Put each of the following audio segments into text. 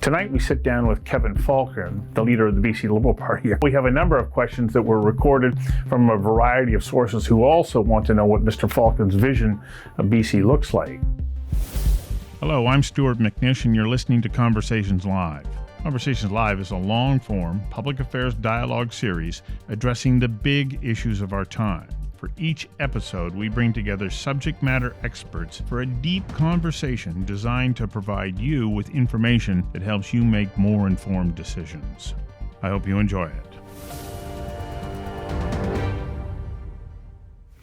Tonight we sit down with Kevin Falcon, the leader of the BC Liberal Party. We have a number of questions that were recorded from a variety of sources who also want to know what Mr. Falcon's vision of BC looks like. Hello, I'm Stuart McNish and you're listening to Conversations Live. Conversations Live is a long-form public affairs dialogue series addressing the big issues of our time. For each episode, we bring together subject matter experts for a deep conversation designed to provide you with information that helps you make more informed decisions. I hope you enjoy it.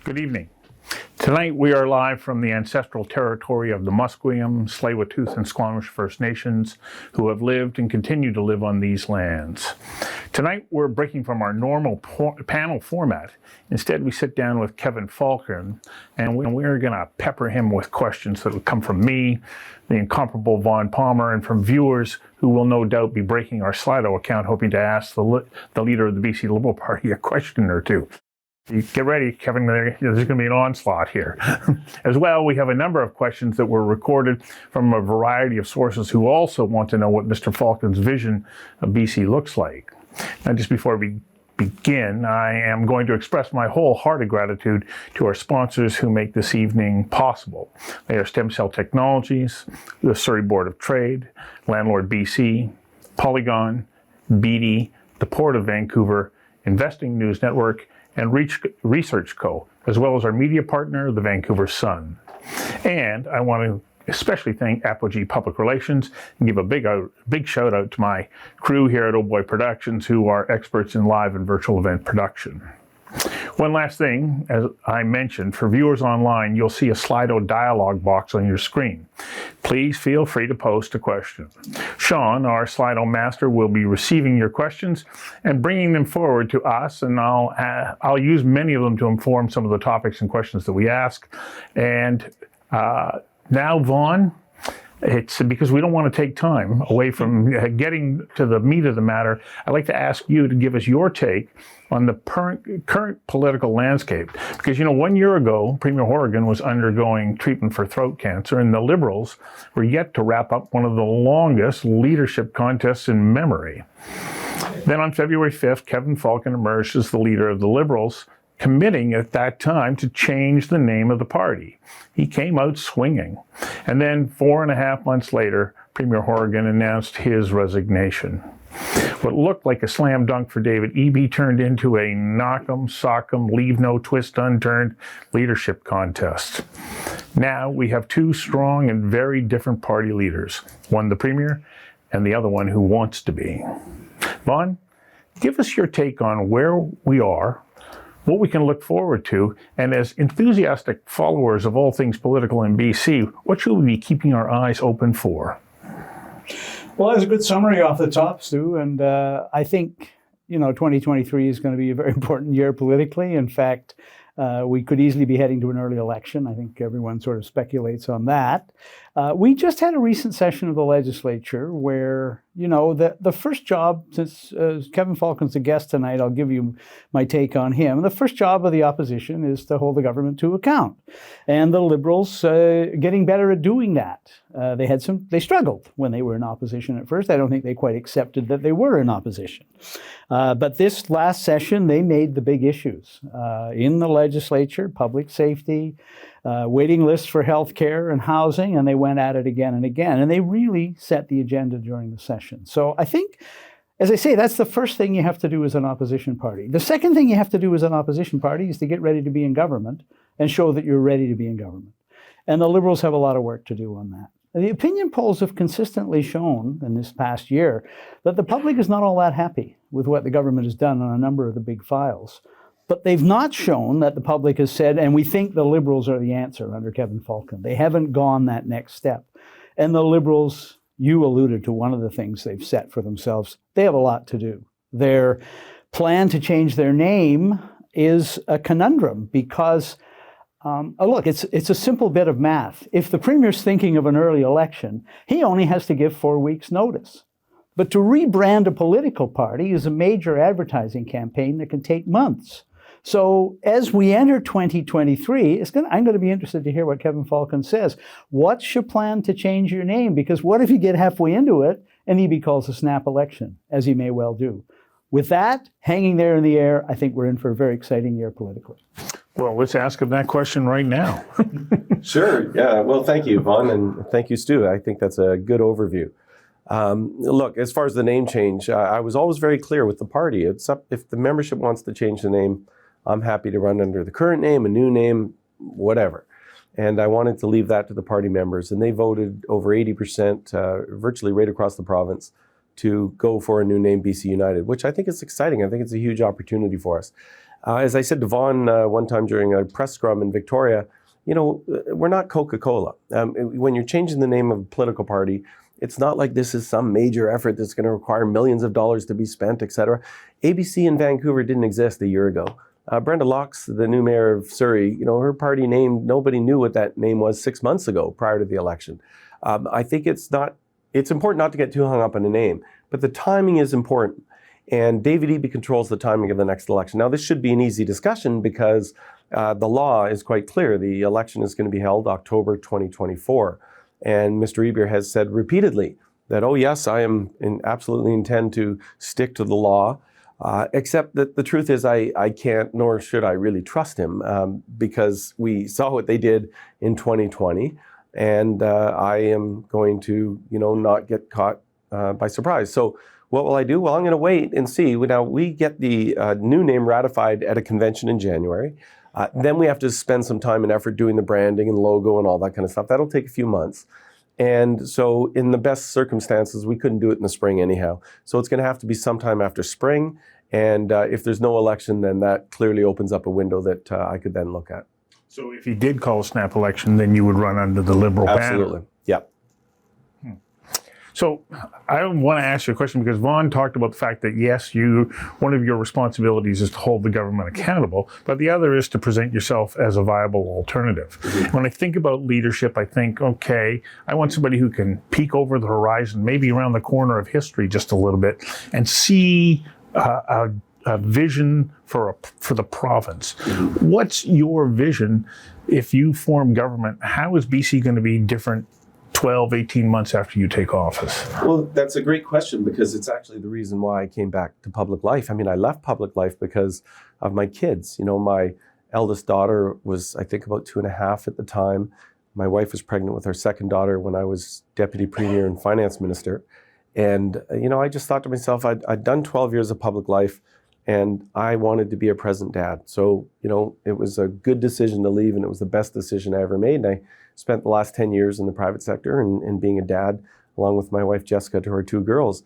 Good evening. Tonight we are live from the ancestral territory of the Musqueam, Tsleil-Waututh, and Squamish First Nations who have lived and continue to live on these lands. Tonight we're breaking from our normal panel format. Instead we sit down with Kevin Falcon and we're going to pepper him with questions that will come from me, the incomparable Vaughn Palmer, and from viewers who will no doubt be breaking our Slido account hoping to ask the leader of the BC Liberal Party a question or two. Get ready, Kevin, there's going to be an onslaught here. As well, we have a number of questions that were recorded from a variety of sources who also want to know what Mr. Falcon's vision of BC looks like. Now, just before we begin, I am going to express my wholehearted gratitude to our sponsors who make this evening possible. They are Stem Cell Technologies, the Surrey Board of Trade, Landlord BC, Polygon, BD, the Port of Vancouver, Investing News Network, and Research Co., as well as our media partner, the Vancouver Sun. And I want to especially thank Apogee Public Relations and give a big shout out to my crew here at Oh Boy Productions who are experts in live and virtual event production. One last thing, as I mentioned, for viewers online, you'll see a Slido dialog box on your screen. Please feel free to post a question. Sean, our Slido master, will be receiving your questions and bringing them forward to us, and I'll use many of them to inform some of the topics and questions that we ask. And now, Vaughn, it's because we don't want to take time away from getting to the meat of the matter. I'd like to ask you to give us your take on the current political landscape. Because, 1 year ago, Premier Horgan was undergoing treatment for throat cancer, and the Liberals were yet to wrap up one of the longest leadership contests in memory. Then on February 5th, Kevin Falcon emerged as the leader of the Liberals, committing at that time to change the name of the party. He came out swinging. And then 4.5 months later, Premier Horgan announced his resignation. What looked like a slam dunk for David Eby turned into a knock 'em, sock 'em, leave no twist unturned leadership contest. Now we have two strong and very different party leaders, one the Premier and the other one who wants to be. Vaughn, give us your take on where we are, what we can look forward to, and as enthusiastic followers of all things political in BC, what should we be keeping our eyes open for? Well, that's a good summary off the top, Stu, and I think, 2023 is going to be a very important year politically. In fact, we could easily be heading to an early election. I think everyone sort of speculates on that. We just had a recent session of the legislature where, the first job, since Kevin Falcon's a guest tonight, I'll give you my take on him. The first job of the opposition is to hold the government to account. And the Liberals getting better at doing that. They struggled when they were in opposition at first. I don't think they quite accepted that they were in opposition. But this last session, they made the big issues in the legislature: public safety, waiting lists for health care and housing, and they went at it again and again. And they really set the agenda during the session. So I think, as I say, that's the first thing you have to do as an opposition party. The second thing you have to do as an opposition party is to get ready to be in government and show that you're ready to be in government. And the Liberals have a lot of work to do on that. The opinion polls have consistently shown in this past year that the public is not all that happy with what the government has done on a number of the big files. But they've not shown that the public has said, and we think the Liberals are the answer under Kevin Falcon. They haven't gone that next step. And the Liberals, you alluded to one of the things they've set for themselves. They have a lot to do. Their plan to change their name is a conundrum because, look, it's a simple bit of math. If the Premier's thinking of an early election, he only has to give 4 weeks' notice. But to rebrand a political party is a major advertising campaign that can take months. So as we enter 2023, I'm going to be interested to hear what Kevin Falcon says. What's your plan to change your name? Because what if you get halfway into it NEB calls a snap election, as he may well do. With that hanging there in the air, I think we're in for a very exciting year politically. Well, let's ask him that question right now. Sure. Yeah. Well, thank you, Vaughn, and thank you, Stu. I think that's a good overview. Look, as far as the name change, I was always very clear with the party. It's up, if the membership wants to change the name, I'm happy to run under the current name, a new name, whatever. And I wanted to leave that to the party members. And they voted over 80%, virtually right across the province, to go for a new name, BC United, which I think is exciting. I think it's a huge opportunity for us. As I said to Vaughn one time during a press scrum in Victoria, you know, we're not Coca-Cola. When you're changing the name of a political party, it's not like this is some major effort that's going to require millions of dollars to be spent, et cetera. ABC in Vancouver didn't exist a year ago. Brenda Locke's the new mayor of Surrey. You know, her party name, nobody knew what that name was 6 months ago prior to the election. I think it's important not to get too hung up on a name, but the timing is important. And David Eby controls the timing of the next election. Now, this should be an easy discussion because the law is quite clear. The election is going to be held October 2024. And Mr. Eby has said repeatedly that, oh, yes, I absolutely intend to stick to the law, except that the truth is I can't, nor should I really trust him because we saw what they did in 2020. And I am going to, not get caught by surprise. So what will I do? Well, I'm going to wait and see. Now, we get the new name ratified at a convention in January. Then we have to spend some time and effort doing the branding and logo and all that kind of stuff. That'll take a few months. And so in the best circumstances, we couldn't do it in the spring anyhow. So it's going to have to be sometime after spring. And if there's no election, then that clearly opens up a window that I could then look at. So if he did call a snap election, then you would run under the Liberal banner. Absolutely. Yeah. So I want to ask you a question because Vaughn talked about the fact that, yes, one of your responsibilities is to hold the government accountable, but the other is to present yourself as a viable alternative. Mm-hmm. When I think about leadership, I think, okay, I want somebody who can peek over the horizon, maybe around the corner of history just a little bit, and see a vision for the province. Mm-hmm. What's your vision if you form government? How is BC going to be different 12, 18 months after you take office? Well, that's a great question because it's actually the reason why I came back to public life. I mean, I left public life because of my kids. My eldest daughter was, I think, about 2.5 at the time. My wife was pregnant with our second daughter when I was deputy premier and finance minister. And, I just thought to myself, I'd done 12 years of public life and I wanted to be a present dad. So, it was a good decision to leave and it was the best decision I ever made. And I spent the last 10 years in the private sector and being a dad, along with my wife, Jessica, to our 2 girls.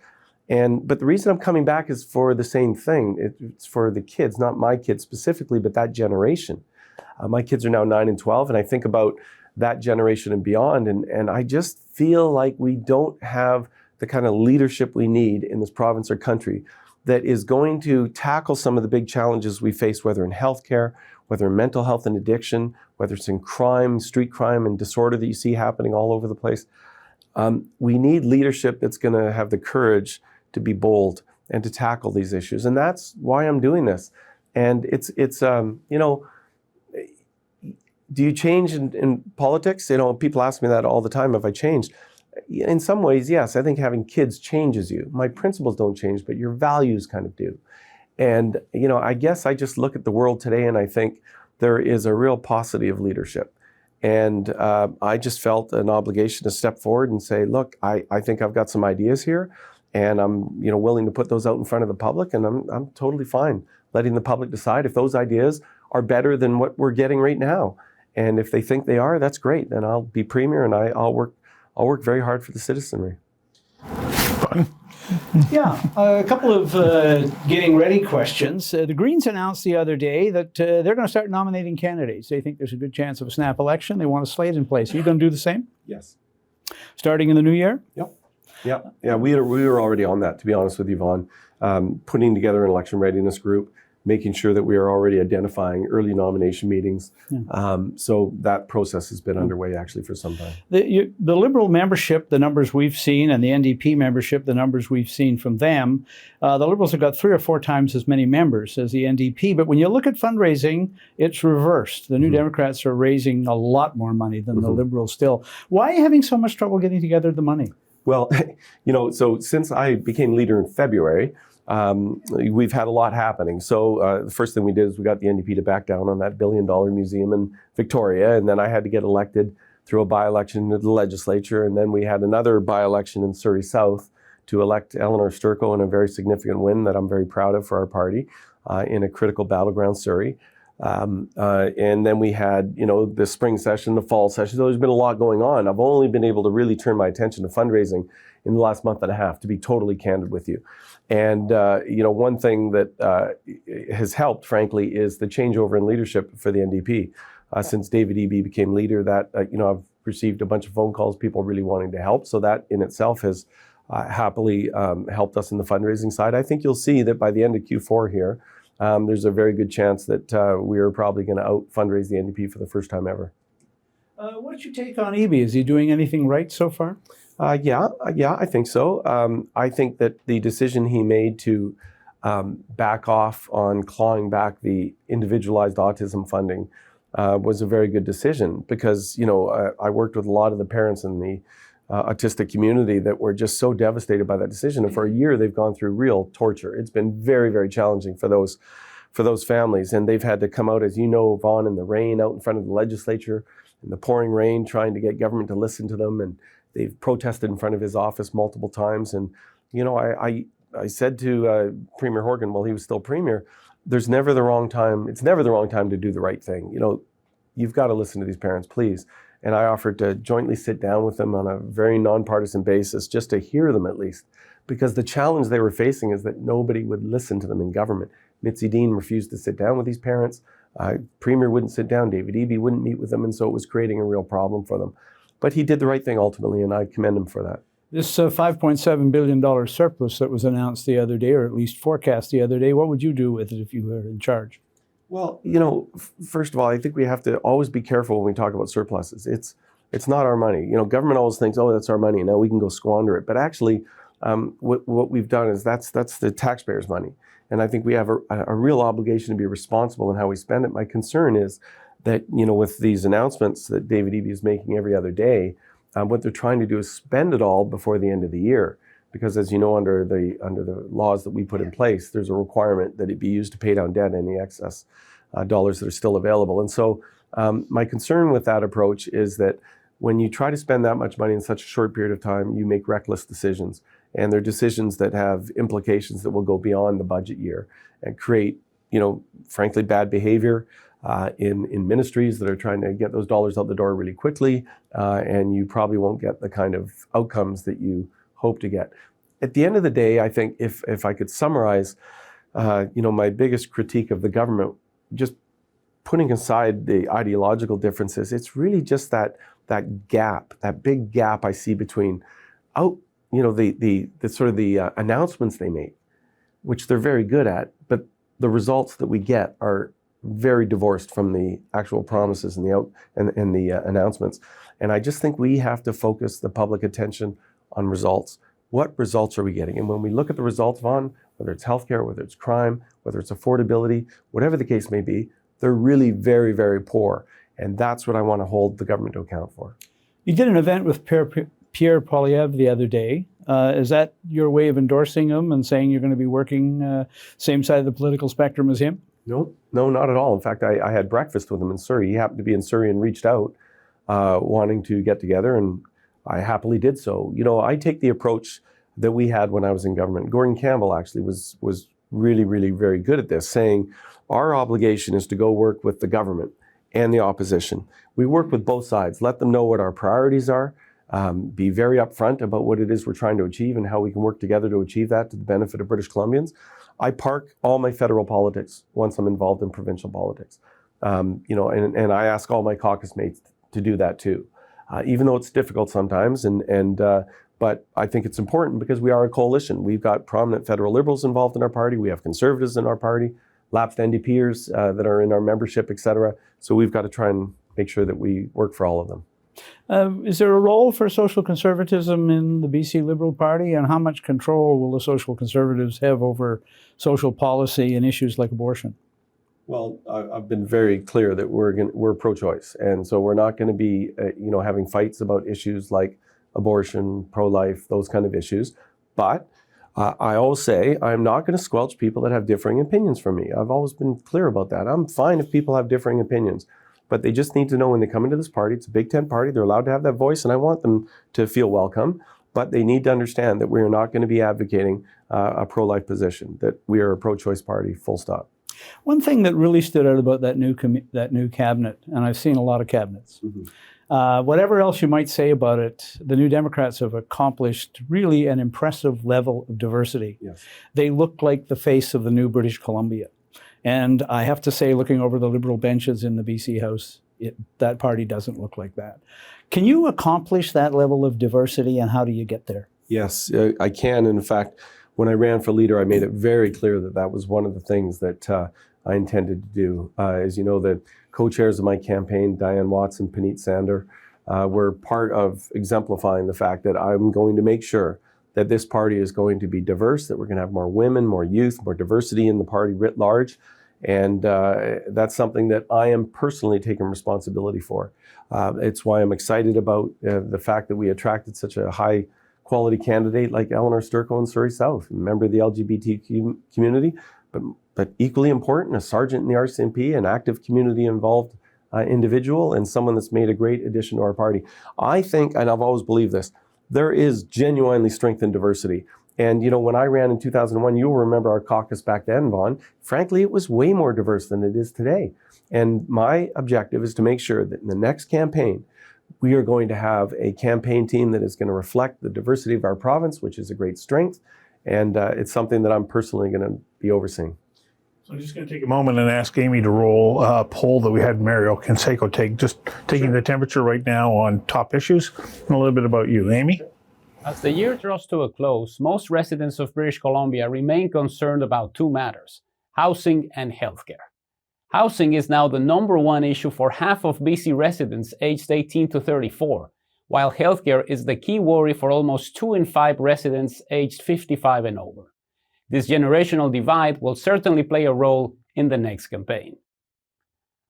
But the reason I'm coming back is for the same thing. It's for the kids, not my kids specifically, but that generation. My kids are now 9 and 12, and I think about that generation and beyond. And I just feel like we don't have the kind of leadership we need in this province or country that is going to tackle some of the big challenges we face, whether in healthcare, whether in mental health and addiction, whether it's in crime, street crime and disorder that you see happening all over the place. We need leadership that's going to have the courage to be bold and to tackle these issues. And that's why I'm doing this. And it's do you change in politics? People ask me that all the time, have I changed? In some ways, yes. I think having kids changes you. My principles don't change, but your values kind of do. And, I guess I just look at the world today and I think there is a real paucity of leadership. And I just felt an obligation to step forward and say, look, I think I've got some ideas here and I'm, willing to put those out in front of the public, and I'm totally fine letting the public decide if those ideas are better than what we're getting right now. And if they think they are, that's great. Then I'll be premier and I'll work very hard for the citizenry. Fun. Yeah, a couple of getting ready questions. The Greens announced the other day that they're going to start nominating candidates. They think there's a good chance of a snap election. They want a slate in place. Are you going to do the same? Yes. Starting in the new year? Yep. Yeah, we were already on that, to be honest with you, Vaughn. Putting together an election readiness group, making sure that we are already identifying early nomination meetings. Yeah. So that process has been underway actually for some time. The Liberal membership, the numbers we've seen, and the NDP membership, the numbers we've seen from them, the Liberals have got 3 or 4 times as many members as the NDP. But when you look at fundraising, it's reversed. The New Democrats are raising a lot more money than the Liberals still. Why are you having so much trouble getting together the money? Well, so since I became leader in February, we've had a lot happening. So the first thing we did is we got the NDP to back down on that $1 billion museum in Victoria, and then I had to get elected through a by-election to the legislature, and then we had another by-election in Surrey South to elect Eleanor Sturko in a very significant win that I'm very proud of for our party in a critical battleground Surrey. And then we had, the spring session, the fall session. So there's been a lot going on. I've only been able to really turn my attention to fundraising in the last month and a half, to be totally candid with you. And, one thing that has helped, frankly, is the changeover in leadership for the NDP. Since David Eby became leader, that, I've received a bunch of phone calls, people really wanting to help. So that in itself has happily helped us in the fundraising side. I think you'll see that by the end of Q4 here, there's a very good chance that we are probably going to out-fundraise the NDP for the first time ever. What's your take on Eby? Is he doing anything right so far? Yeah, I think so. I think that the decision he made to back off on clawing back the individualized autism funding was a very good decision because, I worked with a lot of the parents in the autistic community that were just so devastated by that decision. And for a year, they've gone through real torture. It's been very, very challenging for those families. And they've had to come out, as you know, Vaughn, in the rain out in front of the legislature, in the pouring rain, trying to get government to listen to them. And they've protested in front of his office multiple times. And, I said to Premier Horgan while he was still Premier, there's never the wrong time. It's never the wrong time to do the right thing. You've got to listen to these parents, please. And I offered to jointly sit down with them on a very nonpartisan basis, just to hear them at least, because the challenge they were facing is that nobody would listen to them in government. Mitzi Dean refused to sit down with these parents. Premier wouldn't sit down. David Eby wouldn't meet with them. And so it was creating a real problem for them. But he did the right thing ultimately, and I commend him for that. This $5.7 billion surplus that was announced the other day, or at least forecast the other day, what would you do with it if you were in charge? Well, first of all, I think we have to always be careful when we talk about surpluses. It's not our money. Government always thinks, oh, that's our money, now we can go squander it. But actually, what we've done is that's the taxpayers' money. And I think we have a real obligation to be responsible in how we spend it. My concern is that, with these announcements that David Eby is making every other day, what they're trying to do is spend it all before the end of the year. Because as you know, under the laws that we put in place, there's a requirement that it be used to pay down debt, any excess dollars that are still available. And so my concern with that approach is that when you try to spend that much money in such a short period of time, you make reckless decisions. And they're decisions that have implications that will go beyond the budget year and create, frankly, bad behavior in ministries that are trying to get those dollars out the door really quickly. And you probably won't get the kind of outcomes that you hope to get. At the end of the day, I think if I could summarize, my biggest critique of the government, just putting aside the ideological differences, it's really just that gap, that big gap I see between the sort of the announcements they make, which they're very good at, but the results that we get are very divorced from the actual promises and the announcements. And I just think we have to focus the public attention on results. What results are we getting? And when we look at the results, Vaughn, whether it's healthcare, whether it's crime, whether it's affordability, whatever the case may be, they're really very, very poor. And that's what I want to hold the government to account for. You did an event with Pierre Poilievre the other day. Is that your way of endorsing him and saying you're going to be working same side of the political spectrum as him? No, not at all. In fact, I had breakfast with him in Surrey. He happened to be in Surrey and reached out wanting to get together, and I happily did so. I take the approach that we had when I was in government. Gordon Campbell actually was really, really very good at this, saying our obligation is to go work with the government and the opposition. We work with both sides, let them know what our priorities are, be very upfront about what it is we're trying to achieve and how we can work together to achieve that to the benefit of British Columbians. I park all my federal politics once I'm involved in provincial politics. And I ask all my caucus mates to do that too. Even though it's difficult sometimes, but I think it's important because we are a coalition. We've got prominent federal Liberals involved in our party. We have Conservatives in our party, lapsed NDPers that are in our membership, et cetera. So we've got to try and make sure that we work for all of them. Is there a role for social conservatism in the BC Liberal Party, and how much control will the social conservatives have over social policy and issues like abortion? Well, I've been very clear that we're pro-choice, and so we're not going to be, having fights about issues like abortion, pro-life, those kind of issues. But I always say I'm not going to squelch people that have differing opinions from me. I've always been clear about that. I'm fine if people have differing opinions, but they just need to know when they come into this party, it's a Big Tent party, they're allowed to have that voice, and I want them to feel welcome. But they need to understand that we are not going to be advocating a pro-life position, that we are a pro-choice party, full stop. One thing that really stood out about that new cabinet, and I've seen a lot of cabinets, whatever else you might say about it, the New Democrats have accomplished really an impressive level of diversity. Yes. They look like the face of the new British Columbia. And I have to say, looking over the Liberal benches in the BC House, that party doesn't look like that. Can you accomplish that level of diversity, and how do you get there? Yes, I can. In fact, when I ran for leader, I made it very clear that that was one of the things that I intended to do. As you know, the co-chairs of my campaign, Diane Watson, Puneet Sandhu, were part of exemplifying the fact that I'm going to make sure that this party is going to be diverse, that we're going to have more women, more youth, more diversity in the party writ large. And that's something that I am personally taking responsibility for. It's why I'm excited about the fact that we attracted such a high quality candidate like Eleanor Sturko in Surrey South, a member of the LGBT community, but equally important, a sergeant in the RCMP, an active community involved individual, and someone that's made a great addition to our party. I think, and I've always believed this, there is genuinely strength in diversity. And, you know, when I ran in 2001, you'll remember our caucus back then, Vaughn. Frankly, it was way more diverse than it is today. And my objective is to make sure that in the next campaign, we are going to have a campaign team that is going to reflect the diversity of our province, which is a great strength. And it's something that I'm personally going to be overseeing. So I'm just going to take a moment and ask Amy to roll a poll that we had Mario Canseco take, just taking the temperature right now on top issues, and a little bit about you. Amy? As the year draws to a close, most residents of British Columbia remain concerned about two matters: housing and healthcare. Housing is now the #1 issue for half of BC residents aged 18 to 34, while healthcare is the key worry for almost 2 in 5 residents aged 55 and over. This generational divide will certainly play a role in the next campaign.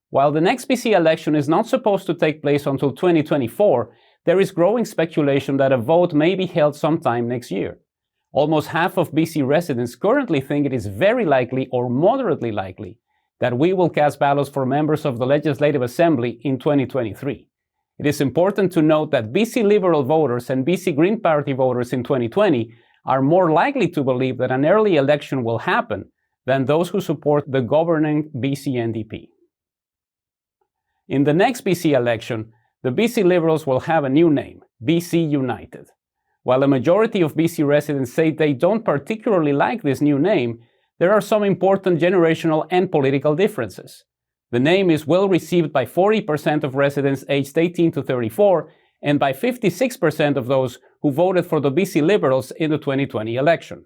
While the next BC election is not supposed to take place until 2024, there is growing speculation that a vote may be held sometime next year. Almost half of BC residents currently think it is very likely or moderately likely that we will cast ballots for members of the Legislative Assembly in 2023. It is important to note that BC Liberal voters and BC Green Party voters in 2020 are more likely to believe that an early election will happen than those who support the governing BC NDP. In the next BC election, the BC Liberals will have a new name, BC United. While a majority of BC residents say they don't particularly like this new name, there are some important generational and political differences. The name is well received by 40% of residents aged 18 to 34 and by 56% of those who voted for the BC Liberals in the 2020 election.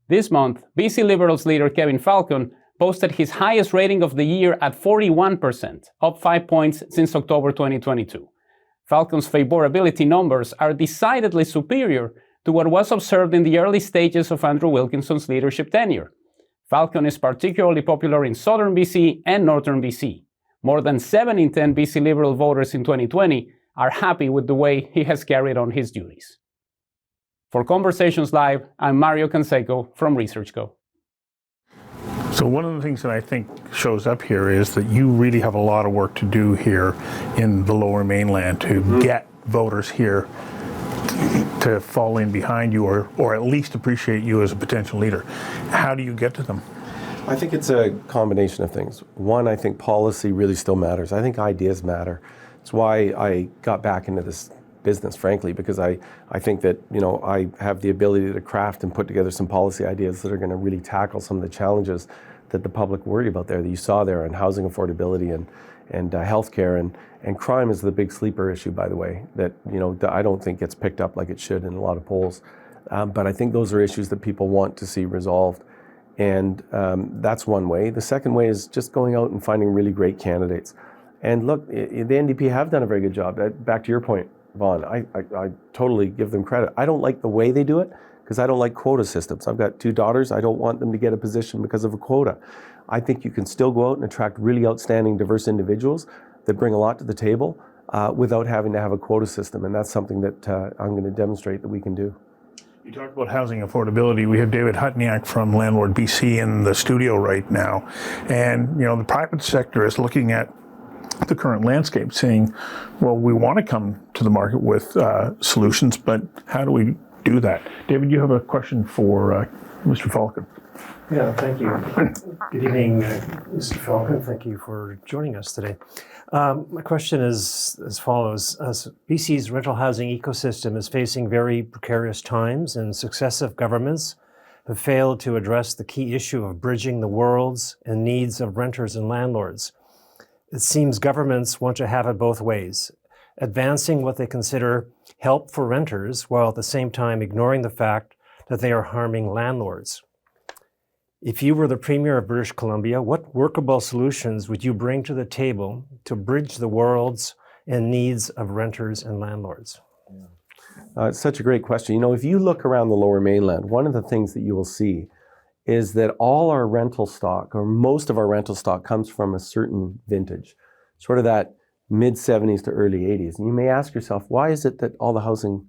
This month, BC Liberals leader Kevin Falcon posted his highest rating of the year at 41%, up 5 points since October 2022. Falcon's favorability numbers are decidedly superior to what was observed in the early stages of Andrew Wilkinson's leadership tenure. Falcon is particularly popular in southern BC and northern BC. More than 7 in 10 BC Liberal voters in 2020 are happy with the way he has carried on his duties. For Conversations Live, I'm Mario Canseco from ResearchGo. So one of the things that I think shows up here is that you really have a lot of work to do here in the Lower Mainland to get voters here to fall in behind you or at least appreciate you as a potential leader. How do you get to them? I think it's a combination of things. One, I think policy really still matters. I think ideas matter. It's why I got back into this business, frankly, because I think that, you know, I have the ability to craft and put together some policy ideas that are going to really tackle some of the challenges that the public worry about there, that you saw there, on housing affordability and healthcare, and crime is the big sleeper issue, by the way, that, you know, I don't think gets picked up like it should in a lot of polls. But I think those are issues that people want to see resolved. And that's one way. The second way is just going out and finding really great candidates. And look, the NDP have done a very good job. Back to your point, Vaughn, I totally give them credit. I don't like the way they do it because I don't like quota systems. I've got 2 daughters. I don't want them to get a position because of a quota. I think you can still go out and attract really outstanding, diverse individuals that bring a lot to the table. without having to have a quota system. And that's something that I'm going to demonstrate that we can do. You talk about housing affordability. We have David Hutniak from Landlord BC in the studio right now. And, the private sector is looking at the current landscape saying, well, we want to come to the market with solutions, but how do we do that? David, you have a question for Mr. Falcon. Yeah, thank you. Good evening, Mr. Falcon. Thank you for joining us today. My question is as follows. BC's rental housing ecosystem is facing very precarious times, and successive governments have failed to address the key issue of bridging the worlds and needs of renters and landlords. It seems governments want to have it both ways, advancing what they consider help for renters while at the same time ignoring the fact that they are harming landlords. If you were the Premier of British Columbia, what workable solutions would you bring to the table to bridge the worlds and needs of renters and landlords? It's such a great question. If you look around the Lower Mainland, one of the things that you will see is that all our rental stock, or most of our rental stock, comes from a certain vintage, sort of that mid-70s to early 80s. And you may ask yourself, why is it that all the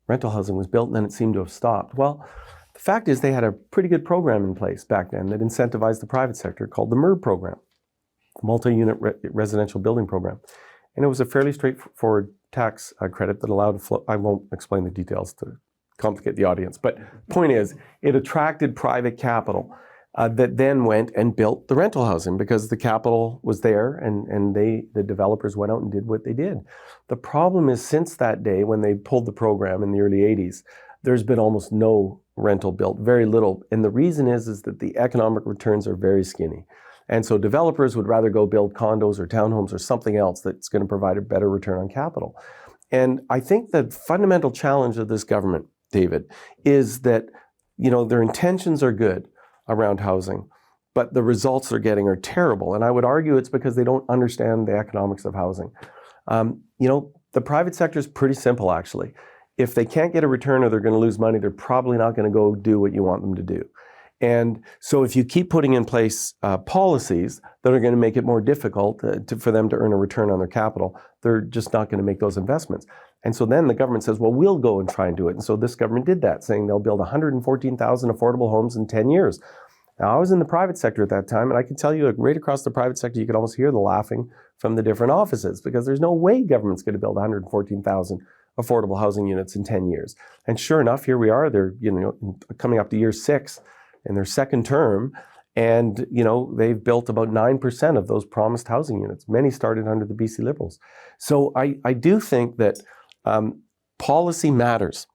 rental housing was built and then it seemed to have stopped? Well, the fact is they had a pretty good program in place back then that incentivized the private sector called the MURB program, Multi-Unit Residential Building Program. And it was a fairly straightforward tax credit that allowed, I won't explain the details to complicate the audience, but point is, it attracted private capital that then went and built the rental housing because the capital was there and the developers went out and did what they did. The problem is since that day, when they pulled the program in the early 80s, there's been almost no rental built, very little. And the reason is that the economic returns are very skinny. And so developers would rather go build condos or townhomes or something else that's going to provide a better return on capital. And I think the fundamental challenge of this government, David, is that, their intentions are good around housing, but the results they're getting are terrible. And I would argue it's because they don't understand the economics of housing. The private sector is pretty simple, actually. If they can't get a return or they're going to lose money, they're probably not going to go do what you want them to do. And so if you keep putting in place policies that are going to make it more difficult for them to earn a return on their capital, they're just not going to make those investments. And so then the government says, well, we'll go and try and do it. And so this government did that, saying they'll build 114,000 affordable homes in 10 years. Now, I was in the private sector at that time, and I can tell you right across the private sector, you could almost hear the laughing from the different offices because there's no way government's going to build 114,000 affordable housing units in 10 years. And sure enough, here we are, they're coming up to year 6 in their second term, and they've built about 9% of those promised housing units. Many started under the BC Liberals. So I do think that policy matters.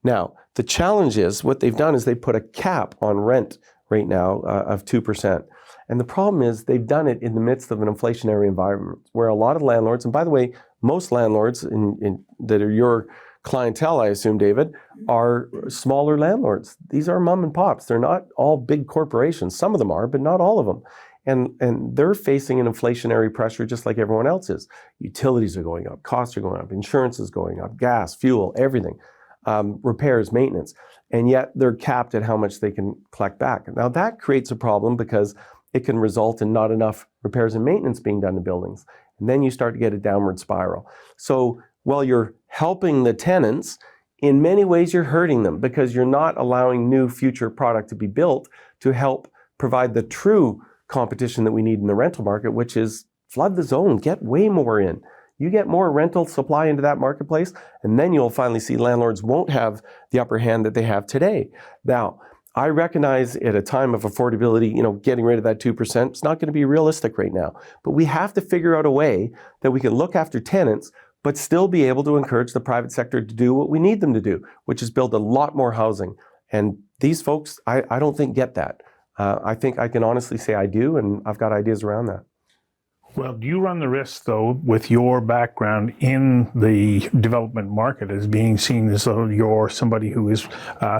Now, the challenge is what they've done is they put a cap on rent right now of 2%. And the problem is they've done it in the midst of an inflationary environment where a lot of landlords, and by the way, most landlords that are your clientele, I assume, David, are smaller landlords. These are mom and pops. They're not all big corporations. Some of them are, but not all of them. And they're facing an inflationary pressure just like everyone else is. Utilities are going up, costs are going up, insurance is going up, gas, fuel, everything, repairs, maintenance. And yet they're capped at how much they can collect back. Now that creates a problem because it can result in not enough repairs and maintenance being done to buildings. And then you start to get a downward spiral. So while you're helping the tenants, in many ways you're hurting them because you're not allowing new future product to be built to help provide the true competition that we need in the rental market, which is flood the zone, get way more in. You get more rental supply into that marketplace, and then you'll finally see landlords won't have the upper hand that they have today. Now, I recognize at a time of affordability, getting rid of that 2%, it's not going to be realistic right now. But we have to figure out a way that we can look after tenants, but still be able to encourage the private sector to do what we need them to do, which is build a lot more housing. And these folks, I don't think get that. I think I can honestly say I do, and I've got ideas around that. Well, do you run the risk, though, with your background in the development market as being seen as though you're somebody who is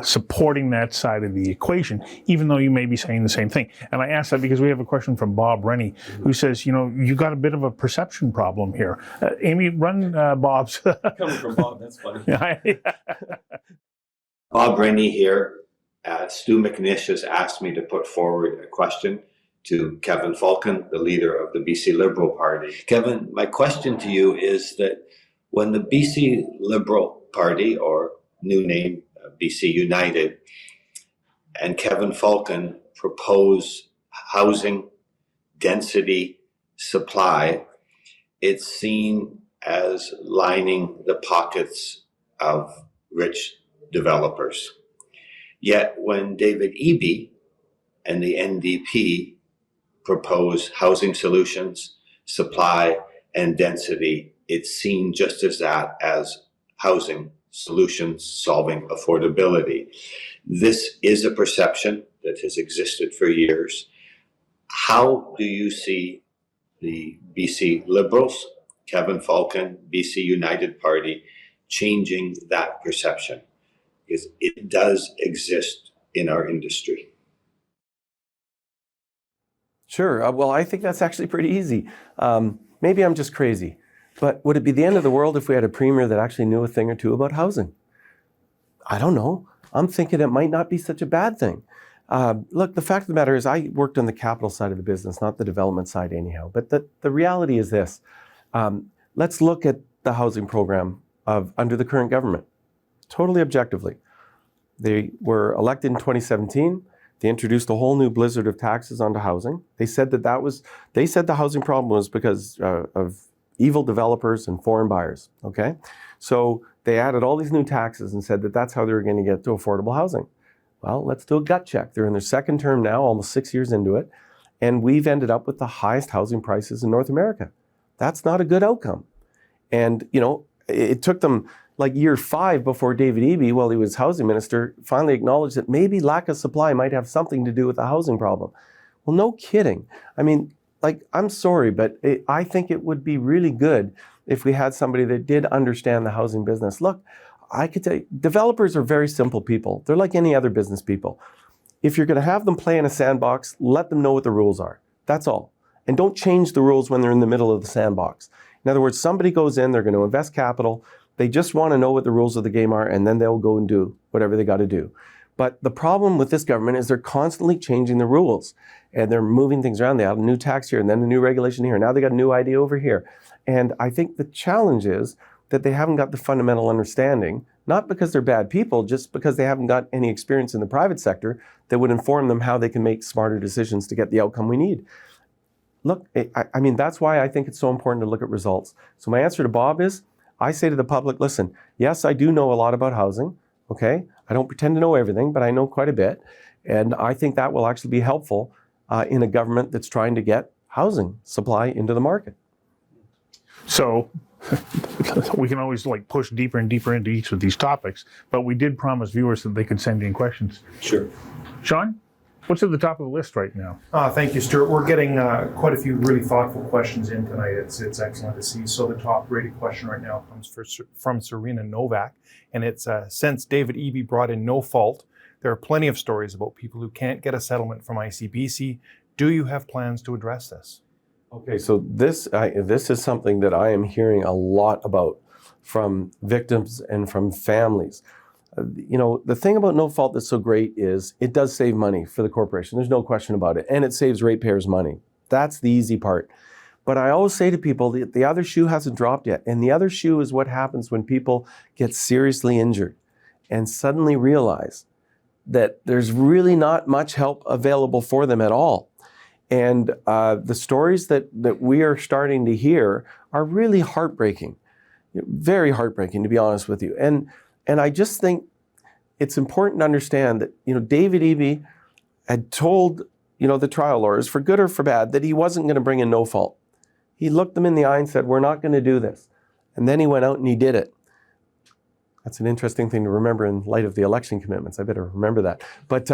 supporting that side of the equation, even though you may be saying the same thing? And I ask that because we have a question from Bob Rennie, who says, you got a bit of a perception problem here. Amy, run Bob's. Coming from Bob, that's funny. Bob Rennie here. Stu McNish has asked me to put forward a question. to Kevin Falcon, the leader of the BC Liberal Party. Kevin, my question to you is that when the BC Liberal Party, or new name BC United, and Kevin Falcon propose housing, density, supply, it's seen as lining the pockets of rich developers. Yet when David Eby and the NDP propose housing solutions, supply, and density, it's seen just as that, as housing solutions solving affordability. This is a perception that has existed for years. How do you see the BC Liberals, Kevin Falcon, BC United Party, changing that perception? Because it does exist in our industry. Sure. Well, I think that's actually pretty easy. Maybe I'm just crazy, but would it be the end of the world if we had a premier that actually knew a thing or two about housing? I don't know. I'm thinking it might not be such a bad thing. Look, the fact of the matter is I worked on the capital side of the business, not the development side anyhow. But the reality is this. Let's look at the housing program under the current government, totally objectively. They were elected in 2017. They introduced a whole new blizzard of taxes onto housing. They said the housing problem was because of evil developers and foreign buyers, okay? So they added all these new taxes and said that that's how they were going to get to affordable housing. Well, let's do a gut check. They're in their second term now, almost 6 years into it, and we've ended up with the highest housing prices in North America. That's not a good outcome. And, you know, it took them like year 5 before David Eby, while he was housing minister, finally acknowledged that maybe lack of supply might have something to do with the housing problem. Well, no kidding. I mean, like, I'm sorry, but I think it would be really good if we had somebody that did understand the housing business. Look, I could tell you, developers are very simple people. They're like any other business people. If you're going to have them play in a sandbox, let them know what the rules are. That's all. And don't change the rules when they're in the middle of the sandbox. In other words, somebody goes in, they're going to invest capital. They just want to know what the rules of the game are, and then they'll go and do whatever they got to do. But the problem with this government is they're constantly changing the rules, and they're moving things around. They have a new tax here, and then a new regulation here. Now they got a new idea over here. And I think the challenge is that they haven't got the fundamental understanding, not because they're bad people, just because they haven't got any experience in the private sector that would inform them how they can make smarter decisions to get the outcome we need. Look, I mean, that's why I think it's so important to look at results. So my answer to Bob is, I say to the public, listen, yes, I do know a lot about housing, okay? I don't pretend to know everything, but I know quite a bit. And I think that will actually be helpful in a government that's trying to get housing supply into the market. So we can always like push deeper and deeper into each of these topics, but we did promise viewers that they could send in questions. Sure. Sean, what's at the top of the list right now? Thank you, Stuart. We're getting quite a few really thoughtful questions in tonight. It's excellent to see. So the top rated question right now comes from Serena Novak, and it's since David Eby brought in no fault, there are plenty of stories about people who can't get a settlement from ICBC. Do you have plans to address this? Okay, so this is something that I am hearing a lot about from victims and from families. You know, the thing about no fault that's so great is it does save money for the corporation. There's no question about it. And it saves ratepayers money. That's the easy part. But I always say to people, the other shoe hasn't dropped yet. And the other shoe is what happens when people get seriously injured and suddenly realize that there's really not much help available for them at all. And the stories that we are starting to hear are really heartbreaking, very heartbreaking, to be honest with you. And I just think it's important to understand that, you know, David Eby had told, you know, the trial lawyers, for good or for bad, that he wasn't going to bring in no fault. He looked them in the eye and said, we're not going to do this. And then he went out and he did it. That's an interesting thing to remember in light of the election commitments. I better remember that. But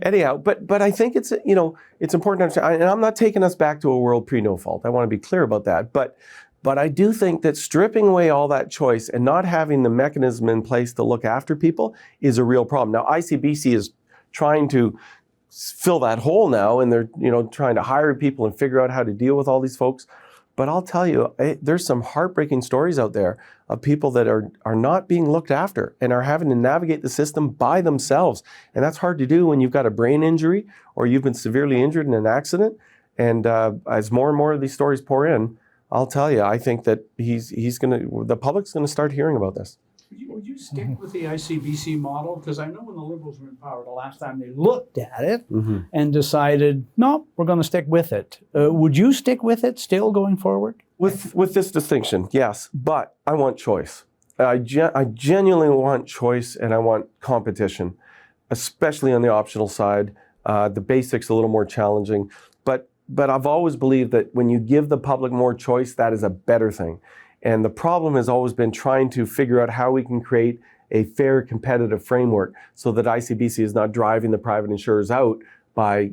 anyhow, but I think it's, you know, it's important to understand, and I'm not taking us back to a world pre-no fault. I want to be clear about that. But I do think that stripping away all that choice and not having the mechanism in place to look after people is a real problem. Now, ICBC is trying to fill that hole now, and they're, you know, trying to hire people and figure out how to deal with all these folks. But I'll tell you, there's some heartbreaking stories out there of people that are not being looked after and are having to navigate the system by themselves. And that's hard to do when you've got a brain injury or you've been severely injured in an accident. And as more and more of these stories pour in, I'll tell you, I think that the public's gonna start hearing about this. Would you stick with the ICBC model? Because I know when the Liberals were in power the last time, they looked at it and decided, no, we're going to stick with it. Would you stick with it still going forward? With this distinction, yes, but I want choice. I genuinely want choice, and I want competition, especially on the optional side. The basic's a little more challenging, but I've always believed that when you give the public more choice, that is a better thing. And the problem has always been trying to figure out how we can create a fair competitive framework so that ICBC is not driving the private insurers out by,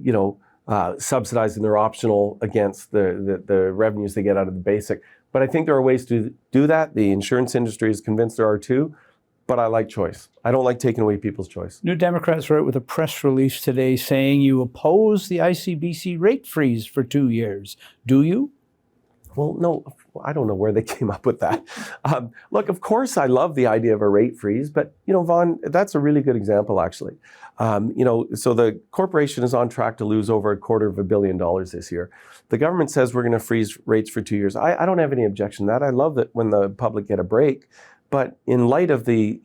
subsidizing their optional against the revenues they get out of the basic. But I think there are ways to do that. The insurance industry is convinced there are too, but I like choice. I don't like taking away people's choice. New Democrats were out with a press release today saying you oppose the ICBC rate freeze for 2 years. Do you? Well, no, I don't know where they came up with that. Look, of course, I love the idea of a rate freeze, but, Vaughn, that's a really good example, actually. So the corporation is on track to lose over $250 million this year. The government says we're going to freeze rates for 2 years. I don't have any objection to that. I love that when the public get a break. But in light of the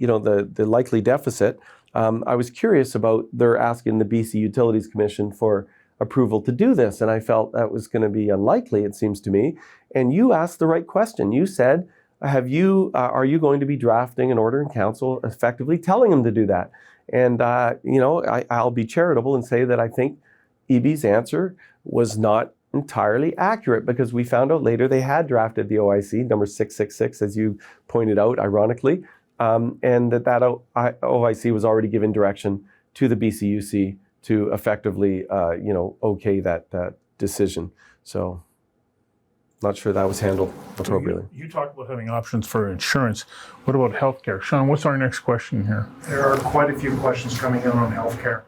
likely deficit, I was curious about their asking the BC Utilities Commission for approval to do this. And I felt that was going to be unlikely, it seems to me. And you asked the right question. You said, are you going to be drafting an order in council effectively telling them to do that? And, I'll be charitable and say that I think EB's answer was not entirely accurate, because we found out later they had drafted the OIC, number 666, as you pointed out, ironically, and that OIC was already given direction to the BCUC to effectively, okay that decision. So, not sure that was handled appropriately. You talked about having options for insurance. What about healthcare? Sean, what's our next question here? There are quite a few questions coming in on healthcare.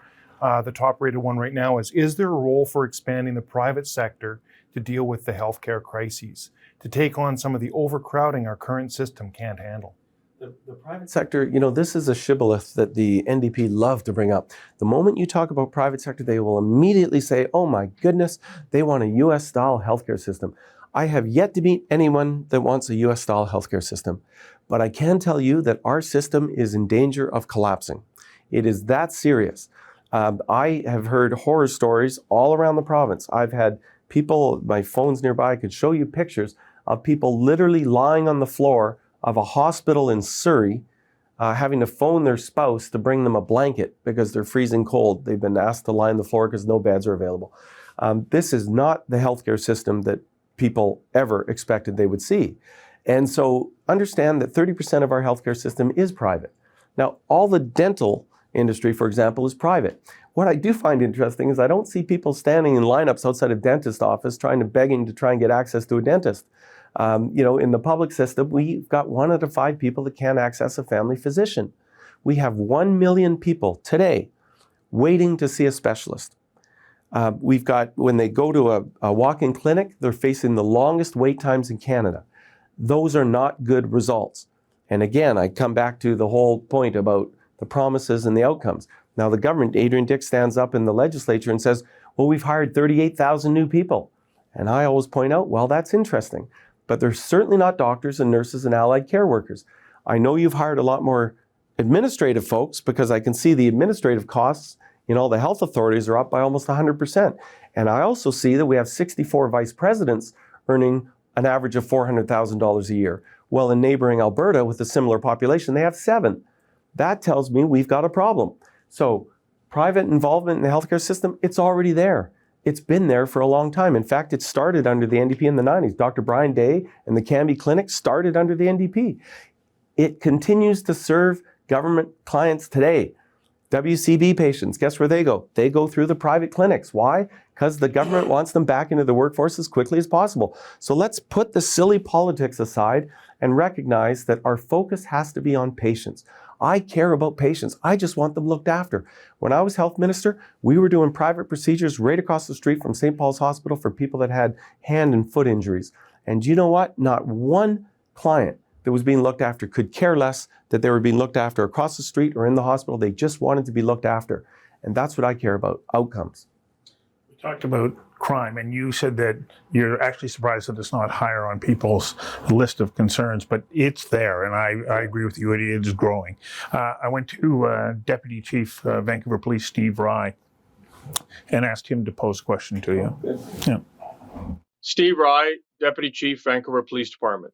The top rated one right now is there a role for expanding the private sector to deal with the healthcare crises, to take on some of the overcrowding our current system can't handle? The private sector, this is a shibboleth that the NDP love to bring up. The moment you talk about private sector, they will immediately say, oh my goodness, they want a US-style healthcare system. I have yet to meet anyone that wants a US-style healthcare system, but I can tell you that our system is in danger of collapsing. It is that serious. I have heard horror stories all around the province. I've had people, my phone's nearby, I could show you pictures of people literally lying on the floor of a hospital in Surrey, having to phone their spouse to bring them a blanket because they're freezing cold. They've been asked to lie on the floor because no beds are available. This is not the healthcare system that people ever expected they would see. And so understand that 30% of our healthcare system is private. Now, all the dental industry, for example, is private. What I do find interesting is I don't see people standing in lineups outside a dentist office begging to try and get access to a dentist. In the public system, we've got 1 out of 5 people that can't access a family physician. We have 1 million people today waiting to see a specialist. We've got, when they go to a walk-in clinic, they're facing the longest wait times in Canada. Those are not good results. And again, I come back to the whole point about the promises and the outcomes. Now the government, Adrian Dick, stands up in the legislature and says, well, we've hired 38,000 new people. And I always point out, well, that's interesting. But they're certainly not doctors and nurses and allied care workers. I know you've hired a lot more administrative folks, because I can see the administrative costs in all the health authorities are up by almost 100%. And I also see that we have 64 vice presidents earning an average of $400,000 a year. Well, in neighboring Alberta with a similar population, they have 7. That tells me we've got a problem. So private involvement in the healthcare system, it's already there. It's been there for a long time. In fact, it started under the NDP in the 90s. Dr. Brian Day and the Cambie Clinic started under the NDP. It continues to serve government clients today. WCB patients, guess where they go? They go through the private clinics. Why? Because the government wants them back into the workforce as quickly as possible. So let's put the silly politics aside and recognize that our focus has to be on patients. I care about patients. I just want them looked after. When I was health minister, we were doing private procedures right across the street from St. Paul's Hospital for people that had hand and foot injuries. And you know what? Not one client that was being looked after could care less that they were being looked after across the street or in the hospital. They just wanted to be looked after. And that's what I care about, outcomes. We talked about crime, and you said that you're actually surprised that it's not higher on people's list of concerns, but it's there, and I agree with you, it is growing. I went to Deputy Chief Vancouver Police Steve Rye and asked him to pose a question to you. Yeah. Steve Rye, Deputy Chief, Vancouver Police Department.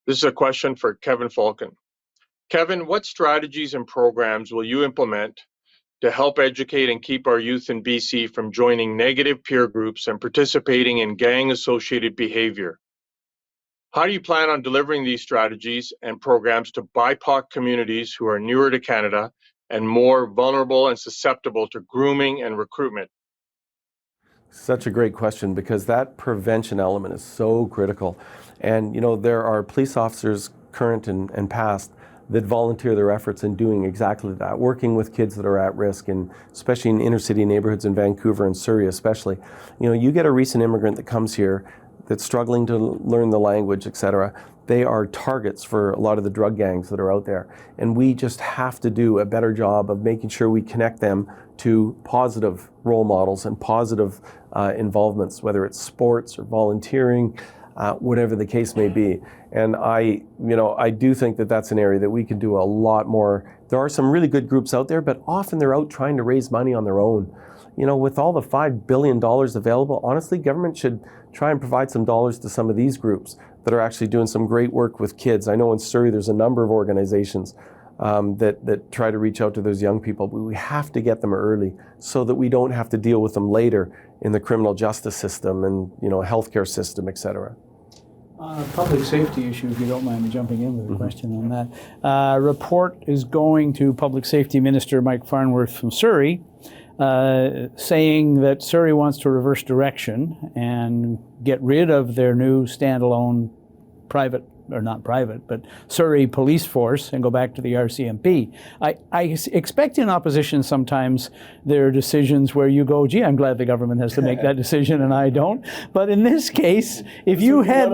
This is a question for Kevin Falcon. Kevin, what strategies and programs will you implement to help educate and keep our youth in BC from joining negative peer groups and participating in gang-associated behavior? How do you plan on delivering these strategies and programs to BIPOC communities who are newer to Canada and more vulnerable and susceptible to grooming and recruitment? Such a great question, because that prevention element is so critical. And, you know, there are police officers, current and past, that volunteer their efforts in doing exactly that, working with kids that are at risk, and especially in inner city neighborhoods in Vancouver and Surrey especially. You know, you get a recent immigrant that comes here that's struggling to learn the language, etc. They are targets for a lot of the drug gangs that are out there. And we just have to do a better job of making sure we connect them to positive role models and positive involvements, whether it's sports or volunteering, whatever the case may be. And I do think that that's an area that we can do a lot more. There are some really good groups out there, but often they're out trying to raise money on their own. You know, with all the $5 billion available, honestly, government should try and provide some dollars to some of these groups that are actually doing some great work with kids. I know in Surrey there's a number of organizations that try to reach out to those young people, but we have to get them early so that we don't have to deal with them later in the criminal justice system and, you know, healthcare system, et cetera. Public safety issue, if you don't mind me jumping in with a question on that. Report is going to Public Safety Minister Mike Farnworth from Surrey, saying that Surrey wants to reverse direction and get rid of their new standalone private, or not private, but Surrey police force and go back to the RCMP. I expect in opposition sometimes there are decisions where you go, gee, I'm glad the government has to make that decision and I don't. But in this case, if you had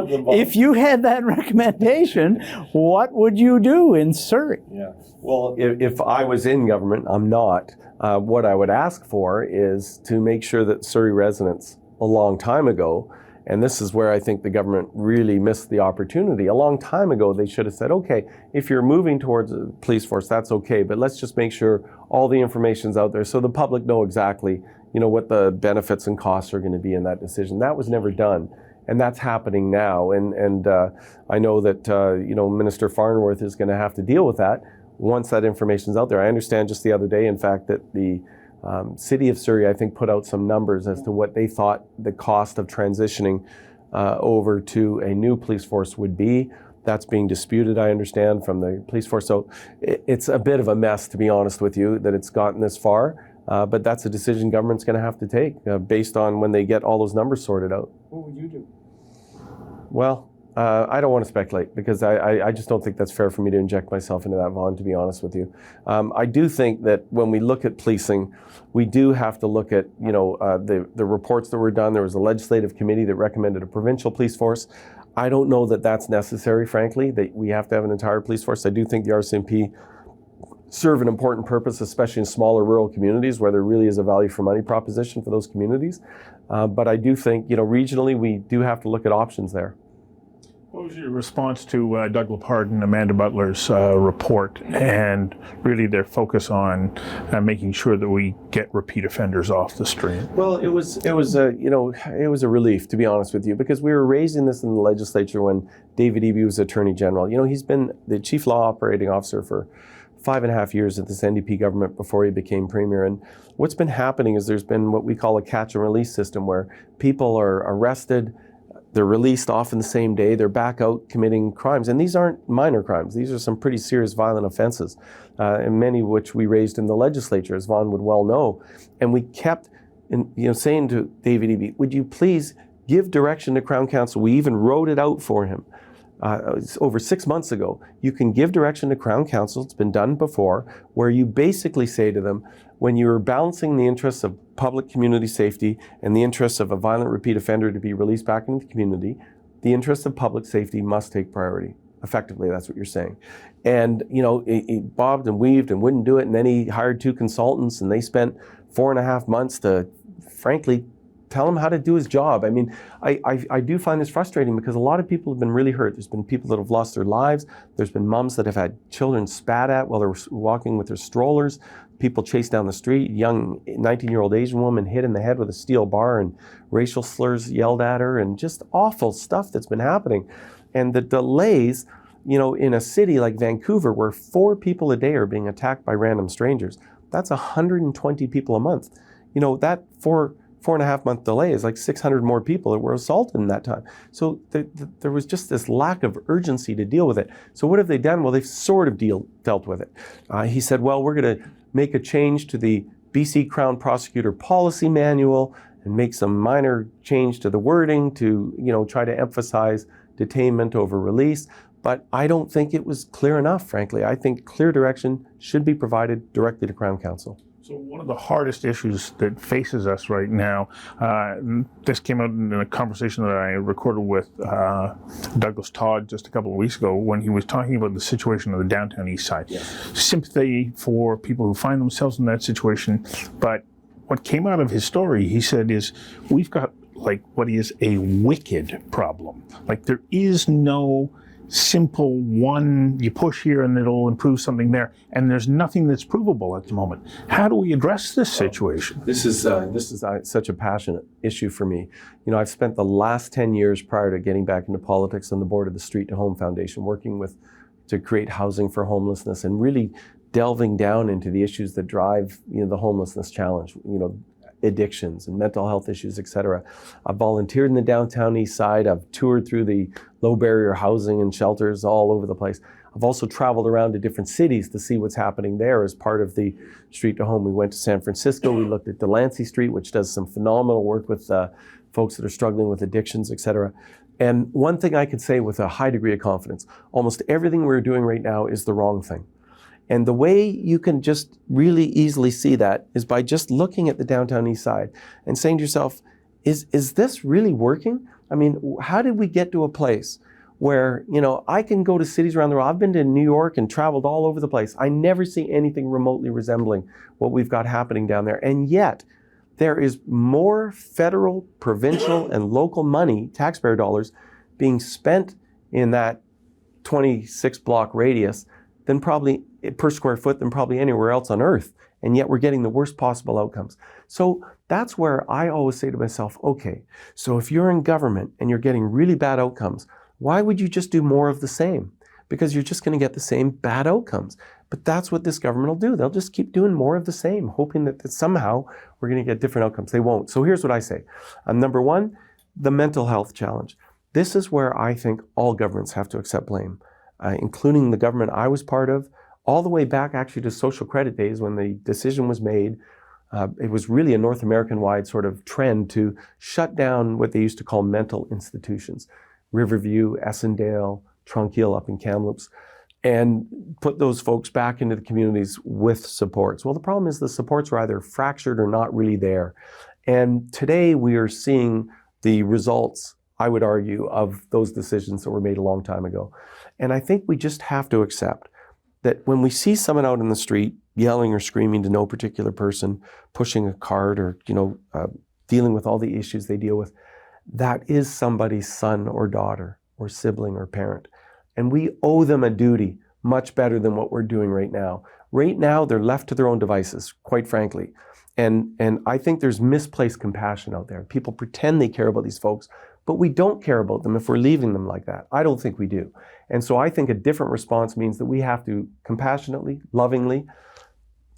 that recommendation, what would you do in Surrey? Yeah. Well, if I was in government, I'm not. What I would ask for is to make sure that Surrey residents a long time ago, and this is where I think the government really missed the opportunity. A long time ago, they should have said, okay, if you're moving towards a police force, that's okay, but let's just make sure all the information's out there so the public know exactly, you know, what the benefits and costs are going to be in that decision. That was never done, and that's happening now. And I know that, you know, Minister Farnworth is going to have to deal with that once that information's out there. I understand just the other day, in fact, that the City of Surrey, I think, put out some numbers as to what they thought the cost of transitioning over to a new police force would be. That's being disputed, I understand, from the police force. So it's a bit of a mess, to be honest with you, that it's gotten this far. But that's a decision government's going to have to take based on when they get all those numbers sorted out. What would you do? Well, I don't want to speculate, because I just don't think that's fair for me to inject myself into that, Vaughn, to be honest with you. I do think that when we look at policing, we do have to look at, you know, the reports that were done. There was a legislative committee that recommended a provincial police force. I don't know that that's necessary, frankly, that we have to have an entire police force. I do think the RCMP serve an important purpose, especially in smaller rural communities where there really is a value for money proposition for those communities. But I do think, you know, regionally, we do have to look at options there. What was your response to Doug Lepard and Amanda Butler's report, and really their focus on making sure that we get repeat offenders off the street? Well, it was a relief, to be honest with you, because we were raising this in the legislature when David Eby was Attorney General. You know, he's been the Chief Law Operating Officer for 5.5 years at this NDP government before he became Premier. And what's been happening is there's been what we call a catch and release system, where people are arrested, they're released often the same day, they're back out committing crimes. And these aren't minor crimes. These are some pretty serious violent offenses, and many of which we raised in the legislature, as Vaughn would well know. And we kept saying to David Eby, would you please give direction to Crown Counsel? We even wrote it out for him over 6 months ago. You can give direction to Crown Counsel, it's been done before, where you basically say to them, when you're balancing the interests of public community safety and the interests of a violent repeat offender to be released back into the community, the interests of public safety must take priority. Effectively, that's what you're saying. And, he bobbed and weaved and wouldn't do it. And then he hired 2 consultants and they spent 4.5 months to, frankly, tell him how to do his job. I mean, I do find this frustrating because a lot of people have been really hurt. There's been people that have lost their lives. There's been moms that have had children spat at while they're walking with their strollers. People chased down the street. Young 19-year-old Asian woman hit in the head with a steel bar and racial slurs yelled at her, and just awful stuff that's been happening. And the delays, in a city like Vancouver where 4 people a day are being attacked by random strangers, that's 120 people a month. That 4.5 month delay is like 600 more people that were assaulted in that time. So there was just this lack of urgency to deal with it. So what have they done? Well, they've sort of dealt with it. He said, well, we're going to make a change to the BC Crown Prosecutor Policy Manual and make some minor change to the wording to, try to emphasize detainment over release. But I don't think it was clear enough, frankly. I think clear direction should be provided directly to Crown Counsel. So one of the hardest issues that faces us right now, this came out in a conversation that I recorded with Douglas Todd just a couple of weeks ago when he was talking about the situation of the downtown east side. Yes. Sympathy for people who find themselves in that situation. But what came out of his story, he said, is we've got what is a wicked problem. There is no simple one, you push here and it'll improve something there, and there's nothing that's provable at the moment. How do we address this situation? This is such a passionate issue for me. I've spent the last 10 years prior to getting back into politics on the board of the Street to Home Foundation, working to create housing for homelessness and really delving down into the issues that drive the homelessness challenge. Addictions and mental health issues, etc. I've volunteered in the downtown east side. I've toured through the low barrier housing and shelters all over the place. I've also traveled around to different cities to see what's happening there as part of the Street to Home. We went to San Francisco. We looked at Delancey Street, which does some phenomenal work with folks that are struggling with addictions, etc. And one thing I could say with a high degree of confidence, almost everything we're doing right now is the wrong thing. And the way you can just really easily see that is by just looking at the downtown east side and saying to yourself, is this really working? I mean, how did we get to a place where, I can go to cities around the world. I've been to New York and traveled all over the place. I never see anything remotely resembling what we've got happening down there. And yet, there is more federal, provincial, and local money, taxpayer dollars, being spent in that 26 block radius than probably per square foot than probably anywhere else on earth. And yet we're getting the worst possible outcomes. So that's where I always say to myself, okay, so if you're in government and you're getting really bad outcomes, why would you just do more of the same? Because you're just going to get the same bad outcomes. But that's what this government will do. They'll just keep doing more of the same, hoping that somehow we're going to get different outcomes. They won't. So here's what I say. Number one, the mental health challenge. This is where I think all governments have to accept blame, including the government I was part of, all the way back actually to social credit days when the decision was made. It was really a North American-wide sort of trend to shut down what they used to call mental institutions, Riverview, Essendale, Trunk-Hill up in Kamloops, and put those folks back into the communities with supports. Well, the problem is the supports were either fractured or not really there. And today we are seeing the results, I would argue, of those decisions that were made a long time ago. And I think we just have to accept that when we see someone out in the street yelling or screaming to no particular person, pushing a cart or, dealing with all the issues they deal with, that is somebody's son or daughter or sibling or parent. And we owe them a duty much better than what we're doing right now. Right now, they're left to their own devices, quite frankly. And I think there's misplaced compassion out there. People pretend they care about these folks, but we don't care about them if we're leaving them like that. I don't think we do. And so I think a different response means that we have to compassionately, lovingly,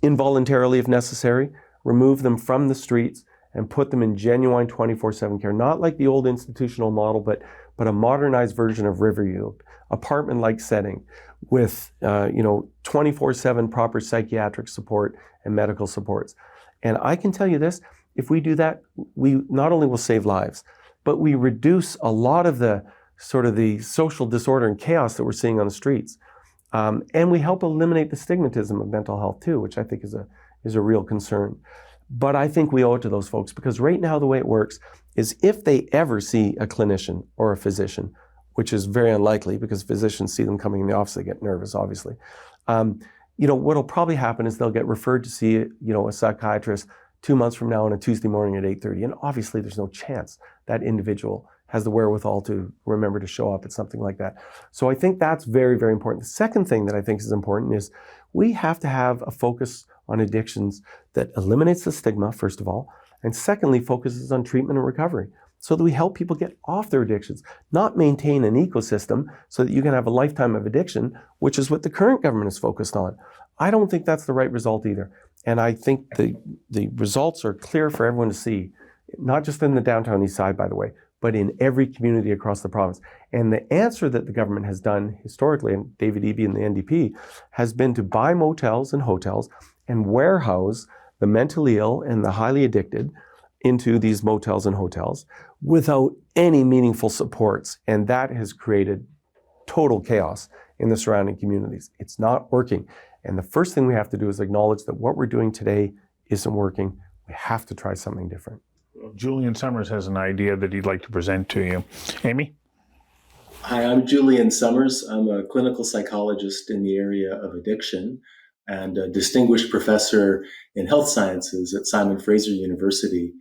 involuntarily if necessary, remove them from the streets and put them in genuine 24/7 care. Not like the old institutional model, but a modernized version of Riverview, apartment-like setting with 24/7 proper psychiatric support and medical supports. And I can tell you this, if we do that, we not only will save lives, but we reduce a lot of the sort of the social disorder and chaos that we're seeing on the streets. And we help eliminate the stigmatism of mental health too, which I think is a real concern. But I think we owe it to those folks, because right now the way it works is if they ever see a clinician or a physician, which is very unlikely because physicians see them coming in the office, they get nervous, obviously. What'll probably happen is they'll get referred to see, a psychiatrist 2 months from now on a Tuesday morning at 8:30. And obviously there's no chance that individual has the wherewithal to remember to show up at something like that. So I think that's very, very important. The second thing that I think is important is we have to have a focus on addictions that eliminates the stigma, first of all, and secondly, focuses on treatment and recovery so that we help people get off their addictions, not maintain an ecosystem so that you can have a lifetime of addiction, which is what the current government is focused on. I don't think that's the right result either. And I think the results are clear for everyone to see, not just in the downtown east side, by the way, but in every community across the province. And the answer that the government has done historically, and David Eby and the NDP, has been to buy motels and hotels and warehouse the mentally ill and the highly addicted into these motels and hotels without any meaningful supports. And that has created total chaos in the surrounding communities. It's not working. And the first thing we have to do is acknowledge that what we're doing today isn't working. We have to try something different. Julian Summers has an idea that he'd like to present to you. Amy? Hi, I'm Julian Summers. I'm a clinical psychologist in the area of addiction and a distinguished professor in health sciences at Simon Fraser University.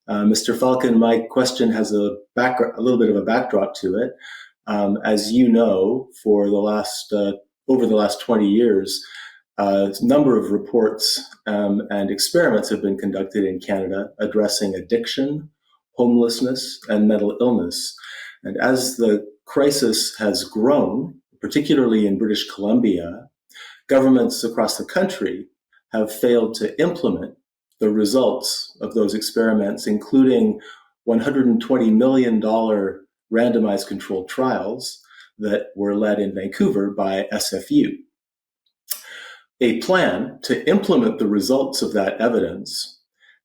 Mr. Falcon, my question has a little bit of a backdrop to it. As you know, for over the last 20 years, a number of reports and experiments have been conducted in Canada addressing addiction, homelessness, and mental illness. And as the crisis has grown, particularly in British Columbia, governments across the country have failed to implement the results of those experiments, including $120 million randomized controlled trials that were led in Vancouver by SFU. A plan to implement the results of that evidence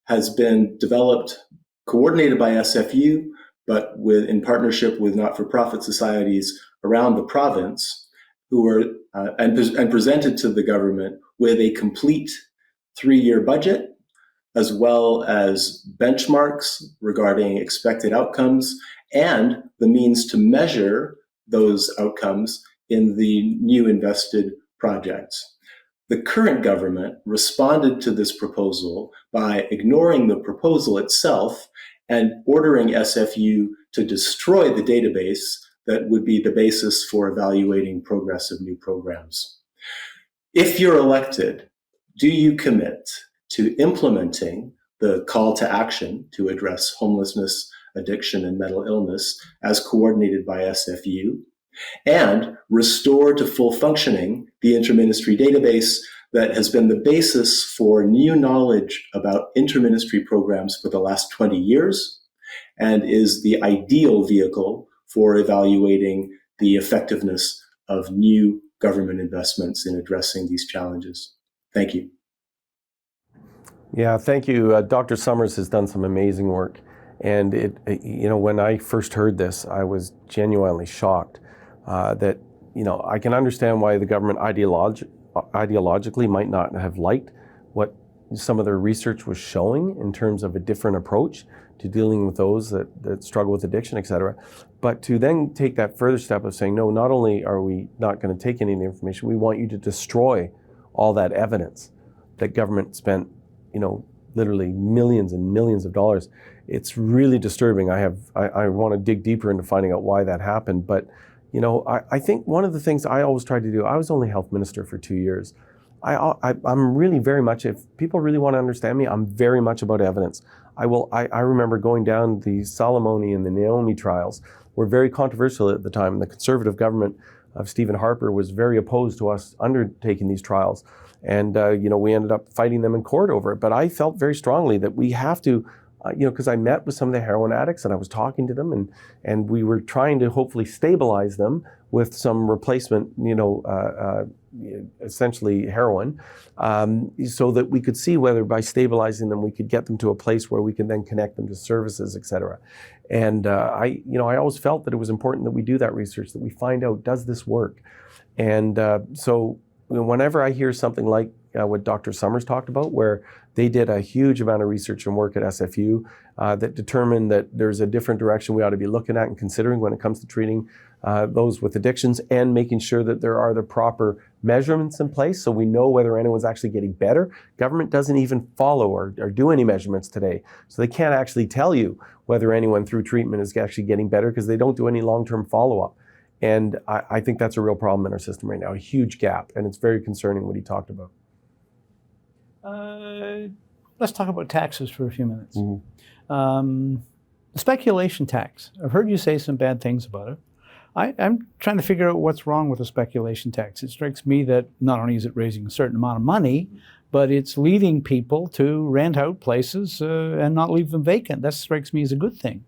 has been developed, coordinated by SFU, but in partnership with not-for-profit societies around the province, who were and presented to the government with a complete 3-year budget, as well as benchmarks regarding expected outcomes and the means to measure those outcomes in the new invested projects. The current government responded to this proposal by ignoring the proposal itself and ordering SFU to destroy the database that would be the basis for evaluating progress of new programs. If you're elected, do you commit to implementing the call to action to address homelessness, addiction, and mental illness as coordinated by SFU, and restore to full functioning the interministry database that has been the basis for new knowledge about interministry programs for the last 20 years and is the ideal vehicle for evaluating the effectiveness of new government investments in addressing these challenges? Thank you. Yeah, thank you. Dr. Summers has done some amazing work. And when I first heard this, I was genuinely shocked that, I can understand why the government ideologically might not have liked what some of their research was showing in terms of a different approach to dealing with those that struggle with addiction, et cetera. But to then take that further step of saying, no, not only are we not going to take any of the information, we want you to destroy all that evidence that government spent, literally millions and millions of dollars. It's really disturbing. I want to dig deeper into finding out why that happened. But, I think one of the things I always tried to do, I was only health minister for 2 years. I'm really very much, if people really want to understand me, I'm very much about evidence. I remember going down the Salamoni and the Naomi trials were very controversial at the time. The Conservative government of Stephen Harper was very opposed to us undertaking these trials. And, we ended up fighting them in court over it. But I felt very strongly that we have to, because I met with some of the heroin addicts and I was talking to them and we were trying to hopefully stabilize them with some replacement, essentially heroin, so that we could see whether by stabilizing them, we could get them to a place where we can then connect them to services, et cetera. And I always felt that it was important that we do that research, that we find out, does this work? And so whenever I hear something like what Dr. Summers talked about, where They did a huge amount of research and work at SFU that determined that there's a different direction we ought to be looking at and considering when it comes to treating those with addictions, and making sure that there are the proper measurements in place so we know whether anyone's actually getting better. Government doesn't even follow or do any measurements today. So they can't actually tell you whether anyone through treatment is actually getting better because they don't do any long-term follow-up. And I think that's a real problem in our system right now, a huge gap, and it's very concerning what he talked about. Let's talk about taxes for a few minutes. Mm-hmm. The speculation tax. I've heard you say some bad things about it. I'm trying to figure out what's wrong with the speculation tax. It strikes me that not only is it raising a certain amount of money, but it's leading people to rent out places and not leave them vacant. That strikes me as a good thing.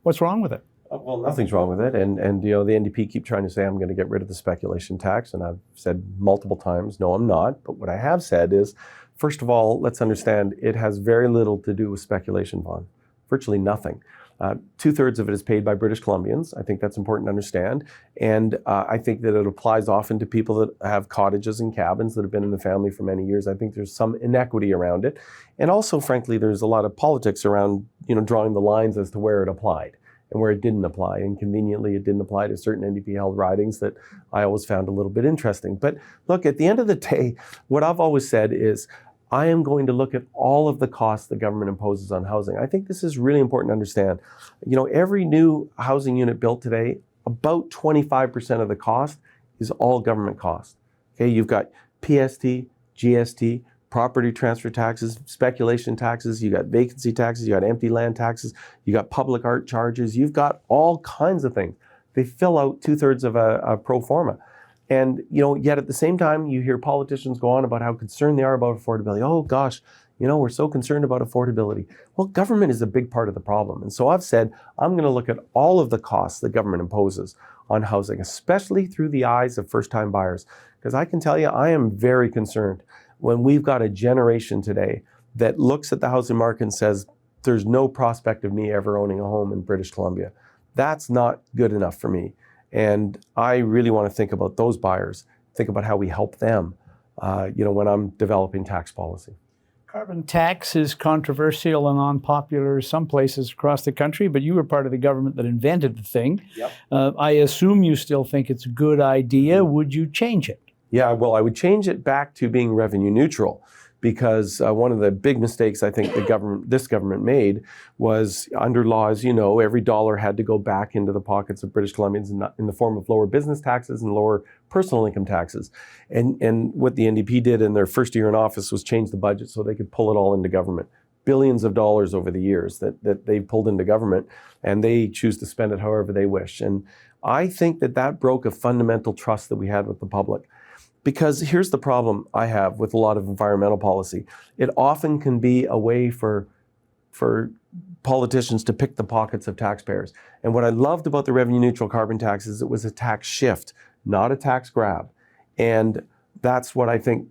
What's wrong with it? Well, nothing's wrong with it. And the NDP keep trying to say I'm going to get rid of the speculation tax. And I've said multiple times, no, I'm not. But what I have said is, first of all, let's understand it has very little to do with speculation, Vaughn. Virtually nothing. 2/3 of it is paid by British Columbians. I think that's important to understand. And I think that it applies often to people that have cottages and cabins that have been in the family for many years. I think there's some inequity around it. And also, frankly, there's a lot of politics around, drawing the lines as to where it applied and where it didn't apply. And conveniently, it didn't apply to certain NDP-held ridings that I always found a little bit interesting. But look, at the end of the day, what I've always said is, I am going to look at all of the costs the government imposes on housing. I think this is really important to understand. Every new housing unit built today, about 25% of the cost is all government cost. Okay, you've got PST, GST, property transfer taxes, speculation taxes, you got vacancy taxes, you got empty land taxes, you got public art charges, you've got all kinds of things. They fill out 2/3 of a pro forma. And, yet at the same time, you hear politicians go on about how concerned they are about affordability. Oh gosh, we're so concerned about affordability. Well, government is a big part of the problem. And so I've said, I'm going to look at all of the costs the government imposes on housing, especially through the eyes of first-time buyers. Because I can tell you, I am very concerned when we've got a generation today that looks at the housing market and says, there's no prospect of me ever owning a home in British Columbia. That's not good enough for me. And I really want to think about those buyers, think about how we help them, when I'm developing tax policy. Carbon tax is controversial and unpopular some places across the country, but you were part of the government that invented the thing. Yep. I assume you still think it's a good idea. Would you change it? Yeah, well, I would change it back to being revenue neutral, because one of the big mistakes I think this government made was, under law, as you know, every dollar had to go back into the pockets of British Columbians in the form of lower business taxes and lower personal income taxes. And what the NDP did in their first year in office was change the budget so they could pull it all into government. Billions of dollars over the years that they've pulled into government, and they choose to spend it however they wish. And I think that broke a fundamental trust that we had with the public. Because here's the problem I have with a lot of environmental policy. It often can be a way for politicians to pick the pockets of taxpayers. And what I loved about the revenue neutral carbon tax is it was a tax shift, not a tax grab. And that's what I think,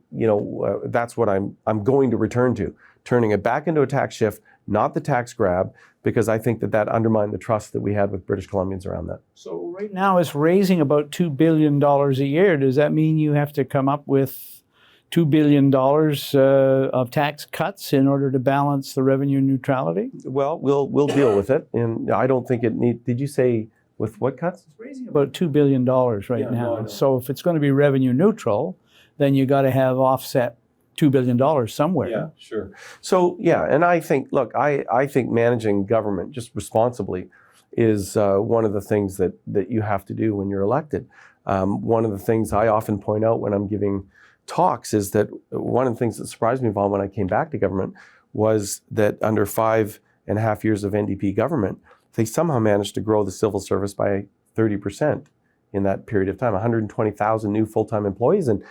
that's what I'm going to return to, turning it back into a tax shift, not the tax grab, because I think that undermined the trust that we had with British Columbians around that. So right now it's raising about $2 billion a year. Does that mean you have to come up with $2 billion of tax cuts in order to balance the revenue neutrality? Well, we'll deal with it. And I don't think did you say with what cuts? It's raising about $2 billion right now. No, so if it's going to be revenue neutral, then you got to have offset $2 billion somewhere. Yeah, sure. So, yeah, and I think, look, I think managing government just responsibly is one of the things that you have to do when you're elected. One of the things I often point out when I'm giving talks is that one of the things that surprised me, Vaughn, when I came back to government was that under 5.5 years of NDP government, they somehow managed to grow the civil service by 30% in that period of time, 120,000 new full-time employees. And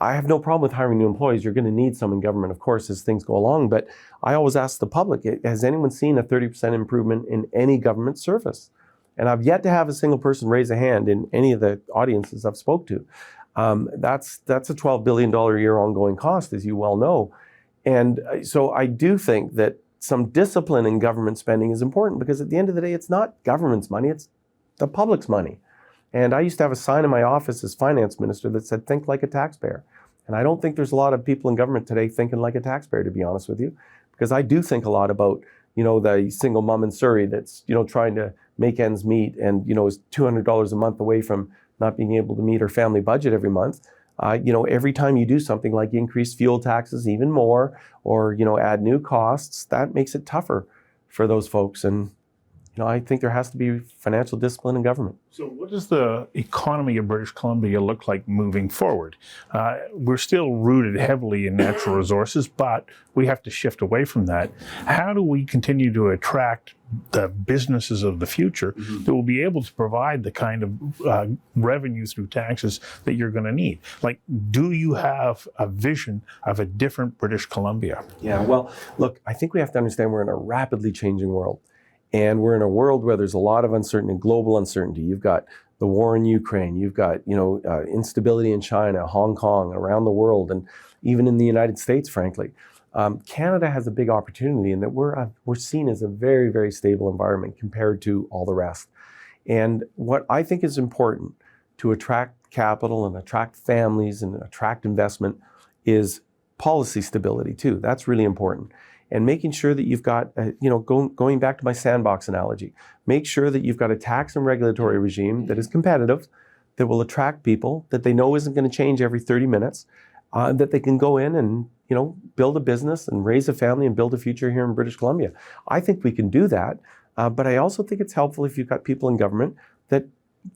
I have no problem with hiring new employees. You're going to need some in government, of course, as things go along. But I always ask the public, has anyone seen a 30% improvement in any government service? And I've yet to have a single person raise a hand in any of the audiences I've spoke to. That's a $12 billion a year ongoing cost, as you well know. And so I do think that some discipline in government spending is important, because at the end of the day, it's not government's money, it's the public's money. And I used to have a sign in my office as finance minister that said, think like a taxpayer. And I don't think there's a lot of people in government today thinking like a taxpayer, to be honest with you, because I do think a lot about, the single mom in Surrey that's, trying to make ends meet and, is $200 a month away from not being able to meet her family budget every month. Every time you do something like increase fuel taxes even more, or, add new costs, that makes it tougher for those folks. And, I think there has to be financial discipline in government. So what does the economy of British Columbia look like moving forward? We're still rooted heavily in natural resources, but we have to shift away from that. How do we continue to attract the businesses of the future that will be able to provide the kind of revenue through taxes that you're going to need? Like, do you have a vision of a different British Columbia? Yeah, well, look, I think we have to understand we're in a rapidly changing world. And we're in a world where there's a lot of uncertainty, global uncertainty. You've got the war in Ukraine. You've got, instability in China, Hong Kong, around the world, and even in the United States, frankly. Canada has a big opportunity in that we're seen as a very, very stable environment compared to all the rest. And what I think is important to attract capital and attract families and attract investment is policy stability too. That's really important. And making sure that you've got, going back to my sandbox analogy, make sure that you've got a tax and regulatory regime that is competitive, that will attract people, that they know isn't going to change every 30 minutes, that they can go in and, build a business and raise a family and build a future here in British Columbia. I think we can do that, but I also think it's helpful if you've got people in government that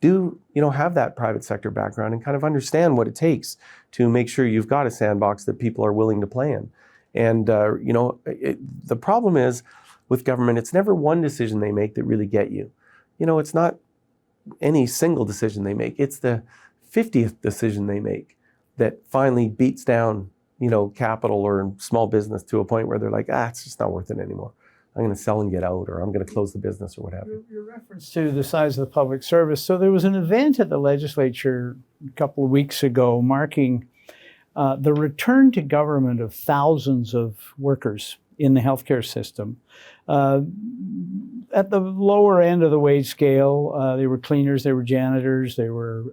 do, have that private sector background and kind of understand what it takes to make sure you've got a sandbox that people are willing to play in. And, the problem is with government, it's never one decision they make that really get you. It's not any single decision they make. It's the 50th decision they make that finally beats down, capital or small business to a point where they're like, it's just not worth it anymore. I'm going to sell and get out, or I'm going to close the business, or what have you. Your reference to the size of the public service. So there was an event at the legislature a couple of weeks ago marking the return to government of thousands of workers in the healthcare system. At the lower end of the wage scale, they were cleaners, they were janitors, they were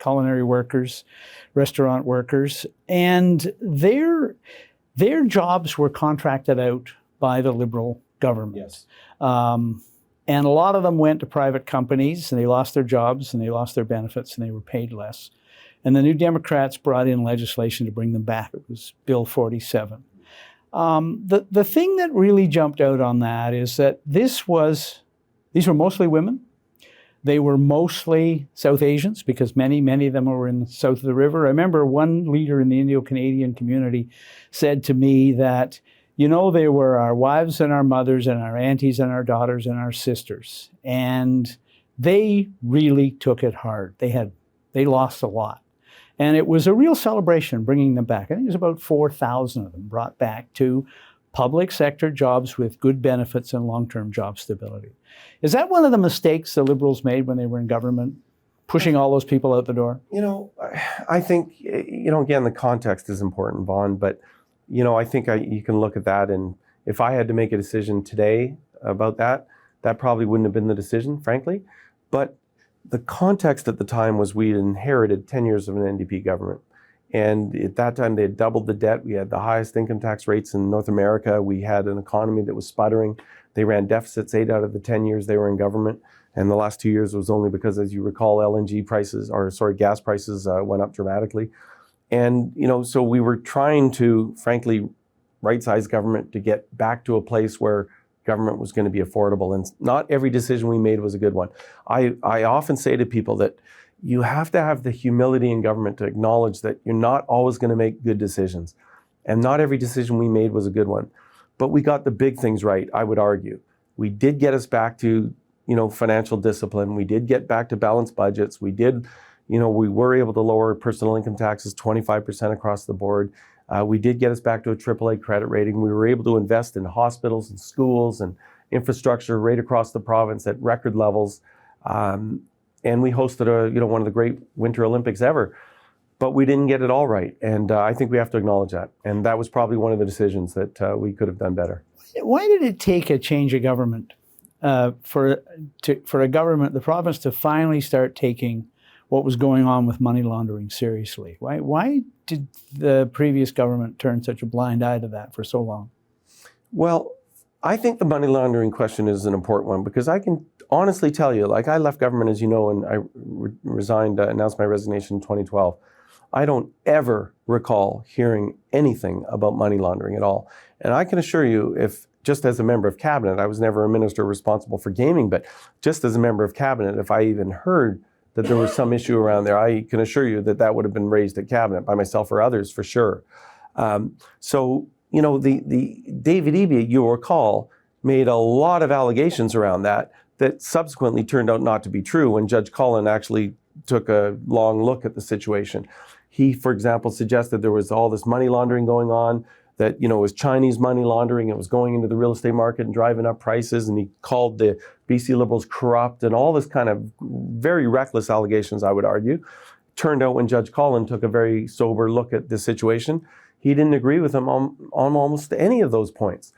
culinary workers, restaurant workers, and their jobs were contracted out by the Liberal government. Yes. And a lot of them went to private companies, and they lost their jobs, and they lost their benefits, and they were paid less. And the New Democrats brought in legislation to bring them back. It was Bill 47. The thing that really jumped out on that is that these were mostly women. They were mostly South Asians, because many of them were in the south of the river. I remember one leader in the Indo-Canadian community said to me that, they were our wives and our mothers and our aunties and our daughters and our sisters. And they really took it hard. They lost a lot. And it was a real celebration bringing them back. I think it was about 4,000 of them brought back to public sector jobs with good benefits and long-term job stability. Is that one of the mistakes the Liberals made when they were in government, pushing all those people out the door? I think, again, the context is important, Vaughn, but, I think you can look at that, and if I had to make a decision today about that probably wouldn't have been the decision, frankly. But the context at the time was we inherited 10 years of an NDP government. And at that time, they had doubled the debt. We had the highest income tax rates in North America. We had an economy that was sputtering. They ran deficits 8 out of the 10 years they were in government. And the last 2 years was only because, as you recall, gas prices went up dramatically. And, so we were trying to, frankly, right-size government to get back to a place where government was going to be affordable, and not every decision we made was a good one. I often say to people that you have to have the humility in government to acknowledge that you're not always going to make good decisions, and not every decision we made was a good one. But we got the big things right, I would argue. We did get us back to, financial discipline. We did get back to balanced budgets. We were able to lower personal income taxes 25% across the board. We did get us back to a AAA credit rating. We were able to invest in hospitals and schools and infrastructure right across the province at record levels. And we hosted one of the great Winter Olympics ever. But we didn't get it all right. And I think we have to acknowledge that. And that was probably one of the decisions that we could have done better. Why did it take a change of government for the province to finally start taking what was going on with money laundering seriously. Why did the previous government turn such a blind eye to that for so long? Well, I think the money laundering question is an important one because I can honestly tell you, like I left government, as you know, and I resigned, announced my resignation in 2012. I don't ever recall hearing anything about money laundering at all. And I can assure you, if just as a member of cabinet, I was never a minister responsible for gaming, but just as a member of cabinet, if I even heard that there was some issue around there, I can assure you that that would have been raised at cabinet by myself or others for sure. So, you know, the David Eby, you'll recall, made a lot of allegations around that subsequently turned out not to be true when Judge Cullen actually took a long look at the situation. He, for example, suggested there was all this money laundering going on, that, you know, it was Chinese money laundering. It was going into the real estate market and driving up prices. And he called the BC Liberals corrupt and all this kind of very reckless allegations, I would argue. Turned out when Judge Cullen took a very sober look at the situation, he didn't agree with him on almost any of those points.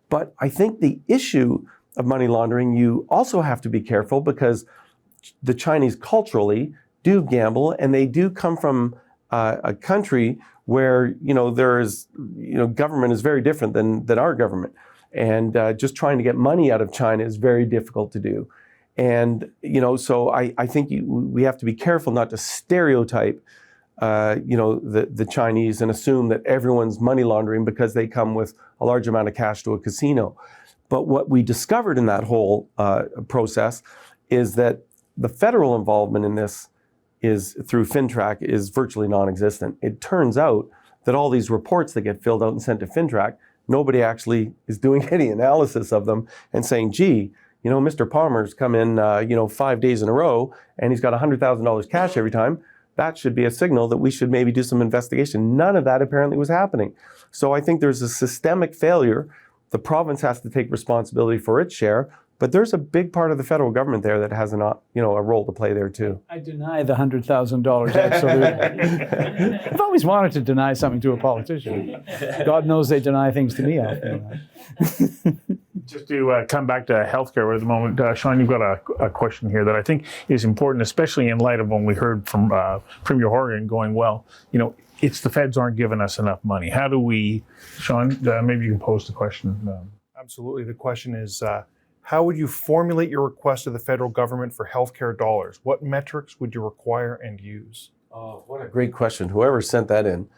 But I think the issue of money laundering, you also have to be careful because the Chinese culturally do gamble, and they do come from a country where, you know, there is, you know, government is very different than our government. And just trying to get money out of China is very difficult to do. And, you know, so I think we have to be careful not to stereotype, you know, the Chinese and assume that everyone's money laundering because they come with a large amount of cash to a casino. But what we discovered in that whole process is that the federal involvement in this is through FinTrack is virtually non-existent. It turns out that all these reports that get filled out and sent to FinTrack, nobody actually is doing any analysis of them and saying, gee, you know, Mr. Palmer's come in, you know, 5 days in a row and he's got $100,000 cash every time. That should be a signal that we should maybe do some investigation. None of that apparently was happening. So I think there's a systemic failure. The province has to take responsibility for its share, but there's a big part of the federal government there that has a role to play there too. I deny the $100,000 absolutely. I've always wanted to deny something to a politician. God knows they deny things to me often. Just to come back to healthcare at the moment, Sean, you've got a question here that I think is important, especially in light of when we heard from Premier Horgan going, well, you know, it's the feds aren't giving us enough money. How do we, Sean, maybe you can pose the question. Absolutely. The question is, how would you formulate your request to the federal government for healthcare dollars? What metrics would you require and use? Oh, what a great question. Whoever sent that in,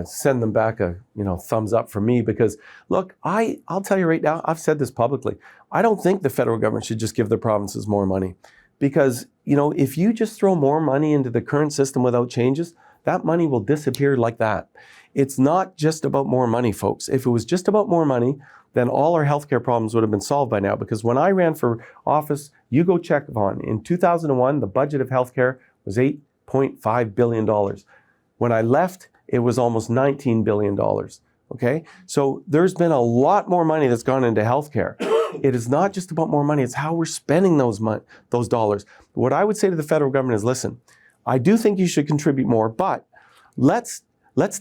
send them back a thumbs up from me because, look, I'll tell you right now, I've said this publicly. I don't think the federal government should just give the provinces more money because, you know, if you just throw more money into the current system without changes, that money will disappear like that. It's not just about more money, folks. If it was just about more money, then all our healthcare problems would have been solved by now. Because when I ran for office, you go check, Vaughn, in 2001, the budget of healthcare was $8.5 billion. When I left, it was almost $19 billion, okay? So there's been a lot more money that's gone into healthcare. It is not just about more money, it's how we're spending those dollars. What I would say to the federal government is, listen, I do think you should contribute more, but let's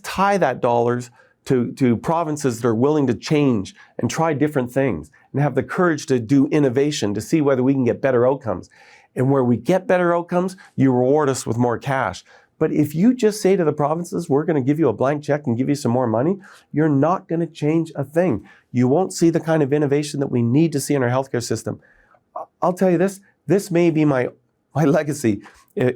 tie that dollars to provinces that are willing to change and try different things and have the courage to do innovation to see whether we can get better outcomes. And where we get better outcomes, you reward us with more cash. But if you just say to the provinces, we're going to give you a blank check and give you some more money, you're not going to change a thing. You won't see the kind of innovation that we need to see in our healthcare system. I'll tell you this may be my legacy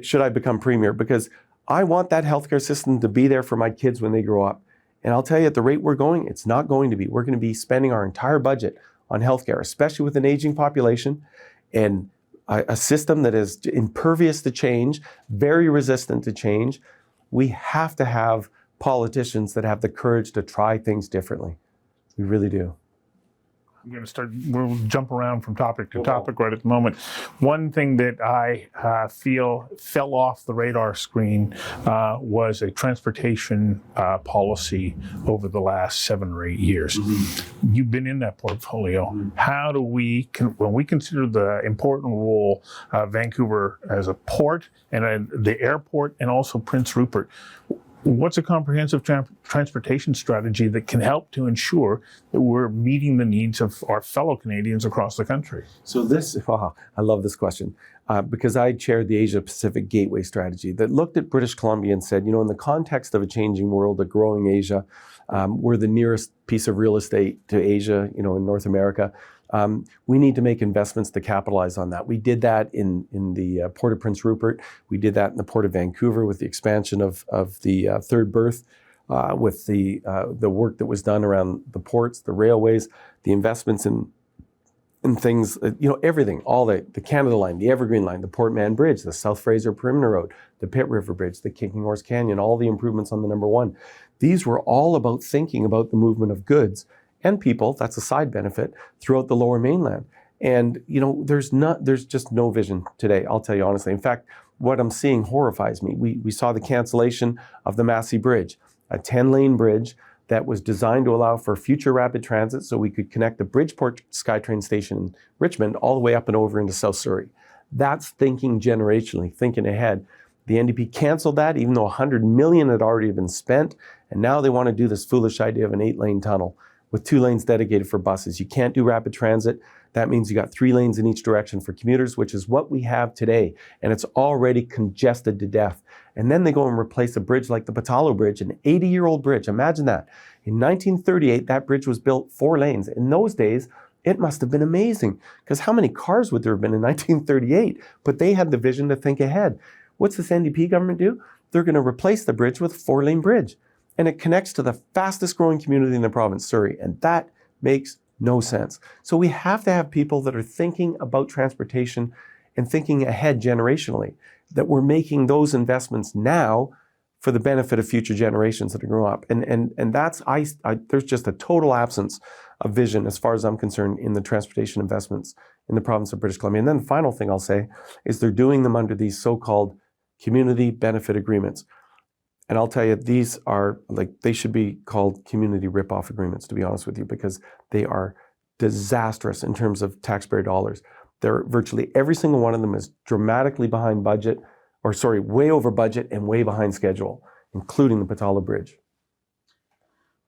should I become premier, because I want that healthcare system to be there for my kids when they grow up. And I'll tell you, at the rate we're going, it's not going to be. We're going to be spending our entire budget on healthcare, especially with an aging population and a system that is impervious to change, very resistant to change. We have to have politicians that have the courage to try things differently. We really do. I'm going to start, we'll jump around from topic to topic right at the moment. One thing that I feel fell off the radar screen was a transportation policy over the last 7 or 8 years. Mm-hmm. You've been in that portfolio. Mm-hmm. How do we, when we consider the important role of Vancouver as a port and the airport and also Prince Rupert, what's a comprehensive transportation strategy that can help to ensure that we're meeting the needs of our fellow Canadians across the country? So I love this question. because I chaired the Asia Pacific Gateway Strategy that looked at British Columbia and said, in the context of a changing world, a growing Asia, we're the nearest piece of real estate to Asia, in North America. We need to make investments to capitalize on that. We did that in the Port of Prince Rupert. We did that in the Port of Vancouver with the expansion of the third berth, with the work that was done around the ports, the railways, the investments in things, everything, all the Canada Line, the Evergreen Line, the Port Mann Bridge, the South Fraser Perimeter Road, the Pitt River Bridge, the Kicking Horse Canyon, all the improvements on the number one. These were all about thinking about the movement of goods and people, that's a side benefit, throughout the Lower Mainland. And, there's just no vision today, I'll tell you honestly. In fact, what I'm seeing horrifies me. We saw the cancellation of the Massey Bridge, a 10-lane bridge that was designed to allow for future rapid transit so we could connect the Bridgeport SkyTrain station in Richmond all the way up and over into South Surrey. That's thinking generationally, thinking ahead. The NDP canceled that, even though $100 million had already been spent, and now they want to do this foolish idea of an 8-lane tunnel with 2 lanes dedicated for buses. You can't do rapid transit. That means you got 3 lanes in each direction for commuters, which is what we have today, and it's already congested to death. And then they go and replace a bridge like the Patalo Bridge, an 80-year-old bridge. Imagine that. In 1938, that bridge was built 4 lanes. In those days, it must have been amazing, because how many cars would there have been in 1938? But they had the vision to think ahead. What's this NDP government do? They're going to replace the bridge with a 4-lane bridge. And it connects to the fastest growing community in the province, Surrey. And that makes no sense. So we have to have people that are thinking about transportation and thinking ahead generationally, that we're making those investments now for the benefit of future generations that are growing up. And that's, there's just a total absence of vision as far as I'm concerned in the transportation investments in the province of British Columbia. And then the final thing I'll say is they're doing them under these so-called community benefit agreements. And I'll tell you, these are they should be called community rip-off agreements, to be honest with you, because they are disastrous in terms of taxpayer dollars. They're virtually every single one of them is dramatically behind budget, way over budget and way behind schedule, including the Patala Bridge.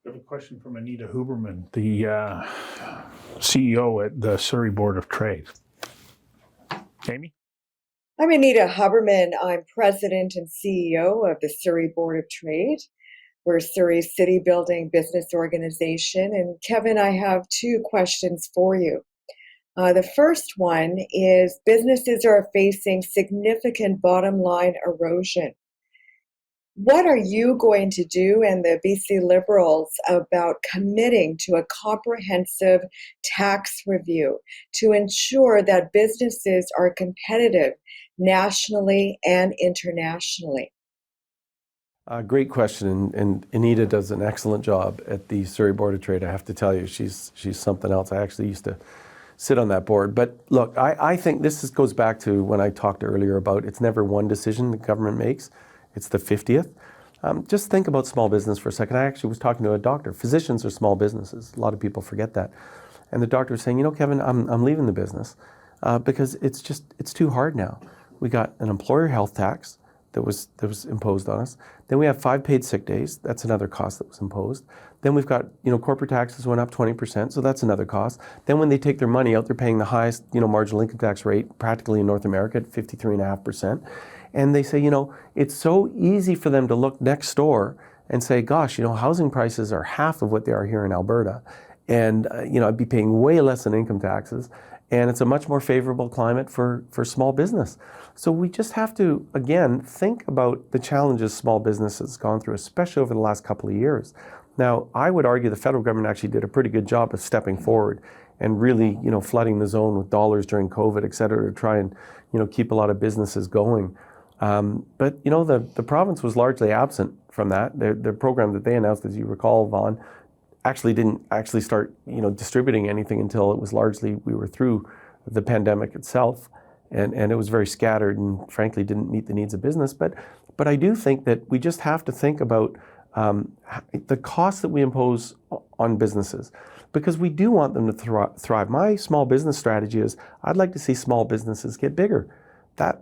We have a question from Anita Huberman, the CEO at the Surrey Board of Trade. Amy? I'm Anita Huberman. I'm president and CEO of the Surrey Board of Trade. We're Surrey's city building business organization. And Kevin, I have 2 questions for you. The first one is businesses are facing significant bottom line erosion. What are you going to do and the BC Liberals about committing to a comprehensive tax review to ensure that businesses are competitive nationally and internationally? Great question, and Anita does an excellent job at the Surrey Board of Trade. I have to tell you, she's something else. I actually used to sit on that board. But look, I think this goes back to when I talked earlier about it's never one decision the government makes, it's the 50th. Just think about small business for a second. I actually was talking to a doctor. Physicians are small businesses. A lot of people forget that. And the doctor was saying, Kevin, I'm leaving the business because it's too hard now. We got an employer health tax that was imposed on us. Then we have 5 paid sick days. That's another cost that was imposed. Then we've got, corporate taxes went up 20%, so that's another cost. Then when they take their money out, they're paying the highest, marginal income tax rate practically in North America at 53.5%. And they say, it's so easy for them to look next door and say, gosh, housing prices are half of what they are here in Alberta. And, I'd be paying way less in income taxes. And it's a much more favorable climate for small business. So we just have to, again, think about the challenges small business has gone through, especially over the last couple of years. Now, I would argue the federal government actually did a pretty good job of stepping forward and really, flooding the zone with dollars during COVID, et cetera, to try and, keep a lot of businesses going. But, the province was largely absent from that. The program that they announced, as you recall, Vaughn, actually didn't start, distributing anything until it was largely, we were through the pandemic itself. And it was very scattered and frankly didn't meet the needs of business. But I do think that we just have to think about the costs that we impose on businesses, because we do want them to thrive. My small business strategy is I'd like to see small businesses get bigger.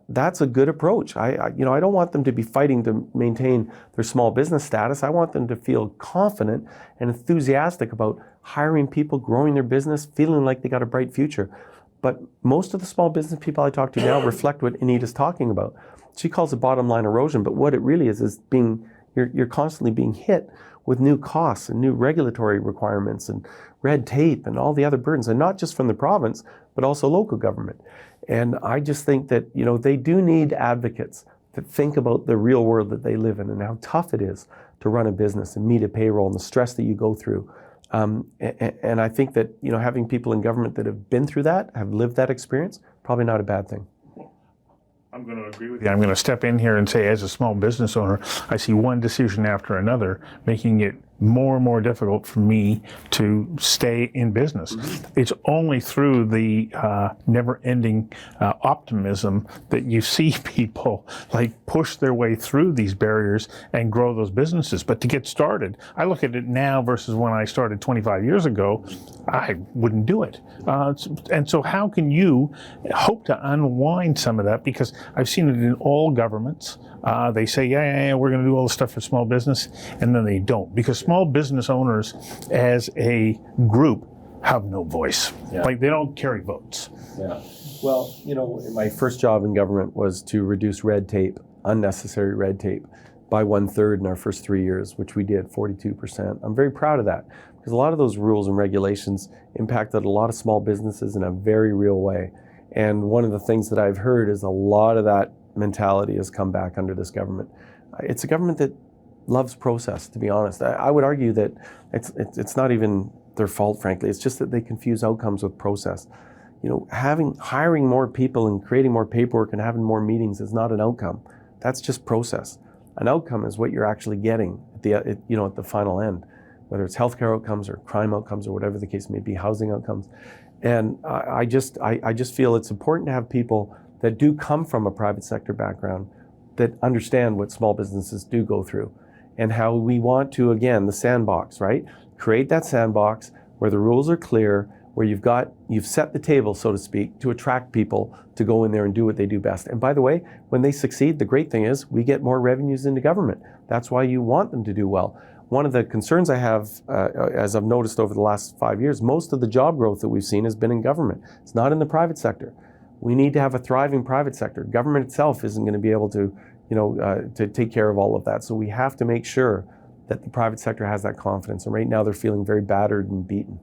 That's a good approach. I don't want them to be fighting to maintain their small business status. I want them to feel confident and enthusiastic about hiring people, growing their business, feeling like they got a bright future. But most of the small business people I talk to now reflect what Anita's talking about. She calls it bottom line erosion, but what it really is you're constantly being hit with new costs and new regulatory requirements and red tape and all the other burdens, and not just from the province, but also local government. And I just think that, they do need advocates that think about the real world that they live in and how tough it is to run a business and meet a payroll and the stress that you go through. And I think that, having people in government that have been through that, have lived that experience, probably not a bad thing. I'm going to agree with you. I'm going to step in here and say, as a small business owner, I see one decision after another making it more and more difficult for me to stay in business. It's only through the never-ending optimism that you see people push their way through these barriers and grow those businesses. But to get started, I look at it now versus when I started 25 years ago, I wouldn't do it. And so how can you hope to unwind some of that? Because I've seen it in all governments. They say, yeah, we're going to do all this stuff for small business, and then they don't. Because small business owners as a group have no voice. Yeah. They don't carry votes. Yeah. Well, my first job in government was to reduce red tape, unnecessary red tape, by 1/3 in our first 3 years, which we did, 42%. I'm very proud of that, because a lot of those rules and regulations impacted a lot of small businesses in a very real way. And one of the things that I've heard is a lot of that mentality has come back under this government. It's a government that loves process, to be honest. I would argue that it's not even their fault, frankly. It's just that they confuse outcomes with process. Hiring more people and creating more paperwork and having more meetings is not an outcome. That's just process. An outcome is what you're actually getting at the final end, whether it's healthcare outcomes or crime outcomes or whatever the case may be, housing outcomes. And I just feel it's important to have people that do come from a private sector background that understand what small businesses do go through, and how we want to, again, the sandbox, right? Create that sandbox where the rules are clear, where you've set the table, so to speak, to attract people to go in there and do what they do best. And by the way, when they succeed, the great thing is we get more revenues into government. That's why you want them to do well. One of the concerns I have, as I've noticed over the last 5 years, most of the job growth that we've seen has been in government. It's not in the private sector. We need to have a thriving private sector. Government itself isn't going to be able to take care of all of that. So we have to make sure that the private sector has that confidence. And right now they're feeling very battered and beaten.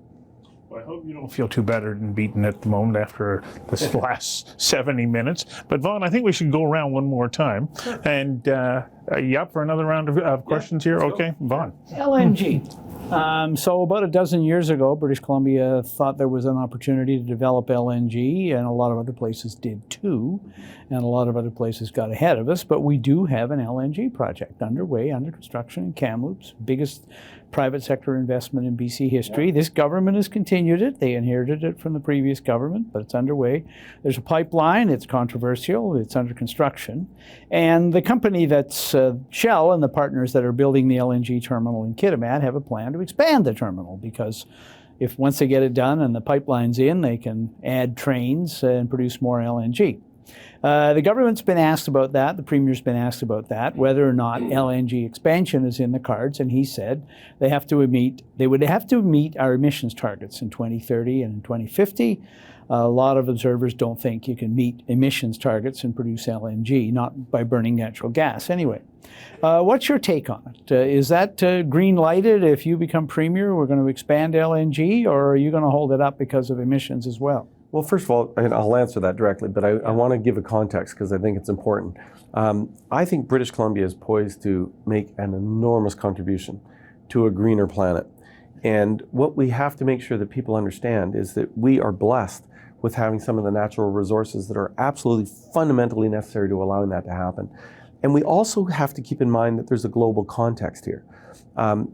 Well, I hope you don't feel too battered and beaten at the moment after this last 70 minutes. But Vaughn, I think we should go around one more time. Sure. And are you up for another round of questions here? Okay, Vaughn. LNG. So about a dozen years ago, British Columbia thought there was an opportunity to develop LNG, and a lot of other places did too, and a lot of other places got ahead of us, but we do have an LNG project underway, under construction in Kamloops, biggest private sector investment in BC history. Yeah. This government has continued it. They inherited it from the previous government, but it's underway. There's a pipeline. It's controversial. It's under construction. And the company that's Shell and the partners that are building the LNG terminal in Kitimat have a plan to expand the terminal, because if once they get it done and the pipeline's in, they can add trains and produce more LNG. The government's been asked about that, the Premier's been asked about that, whether or not LNG expansion is in the cards, and he said they would have to meet our emissions targets in 2030 and in 2050. A lot of observers don't think you can meet emissions targets and produce LNG, not by burning natural gas. Anyway, what's your take on it? Is that green lighted? If you become Premier, we're going to expand LNG, or are you going to hold it up because of emissions as well? Well, first of all, and I'll answer that directly, but I want to give a context because I think it's important. I think British Columbia is poised to make an enormous contribution to a greener planet. And what we have to make sure that people understand is that we are blessed with having some of the natural resources that are absolutely fundamentally necessary to allowing that to happen. And we also have to keep in mind that there's a global context here.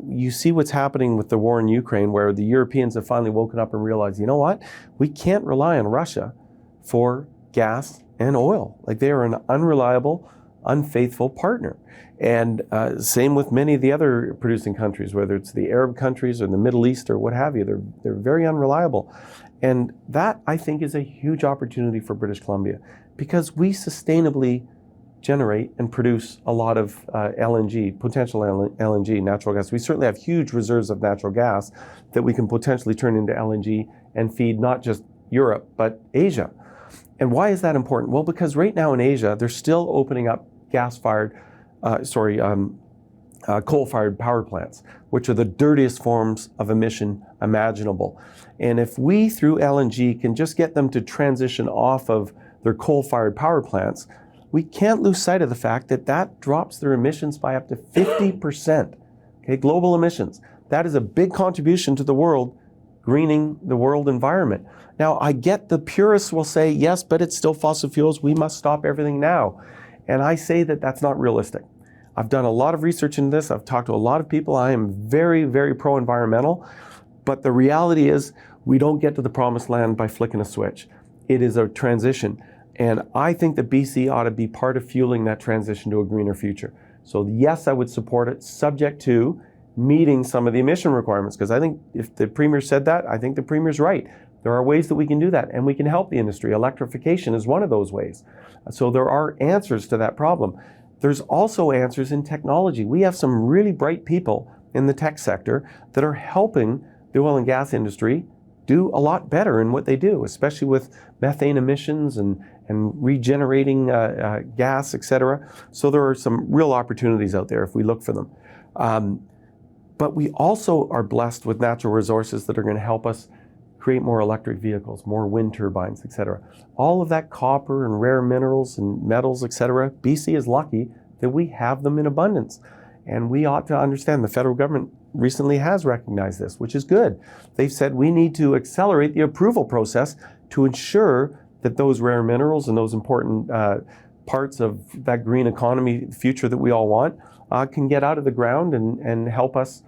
You see what's happening with the war in Ukraine, where the Europeans have finally woken up and realized, you know what? We can't rely on Russia for gas and oil. They are an unreliable, unfaithful partner. And same with many of the other producing countries, whether it's the Arab countries or the Middle East or what have you. They're very unreliable. And that, I think, is a huge opportunity for British Columbia, because we sustainably generate and produce a lot of LNG, potential LNG, natural gas. We certainly have huge reserves of natural gas that we can potentially turn into LNG and feed not just Europe, but Asia. And why is that important? Well, because right now in Asia, they're still opening up coal-fired power plants, which are the dirtiest forms of emission imaginable. And if we, through LNG, can just get them to transition off of their coal-fired power plants, we can't lose sight of the fact that that drops their emissions by up to 50%. Okay, global emissions. That is a big contribution to the world, greening the world environment. Now, I get the purists will say, yes, but it's still fossil fuels. We must stop everything now. And I say that that's not realistic. I've done a lot of research in this. I've talked to a lot of people. I am very, very pro-environmental. But the reality is we don't get to the promised land by flicking a switch. It is a transition. And I think that BC ought to be part of fueling that transition to a greener future. So yes, I would support it, subject to meeting some of the emission requirements. Because I think if the Premier said that, I think the Premier's right. There are ways that we can do that, and we can help the industry. Electrification is one of those ways. So there are answers to that problem. There's also answers in technology. We have some really bright people in the tech sector that are helping the oil and gas industry do a lot better in what they do, especially with methane emissions and regenerating gas, et cetera. So there are some real opportunities out there if we look for them. But we also are blessed with natural resources that are going to help us create more electric vehicles, more wind turbines, et cetera. All of that copper and rare minerals and metals, et cetera, BC is lucky that we have them in abundance. And we ought to understand the federal government recently has recognized this, which is good. They've said we need to accelerate the approval process to ensure that those rare minerals and those important parts of that green economy future that we all want can get out of the ground and help us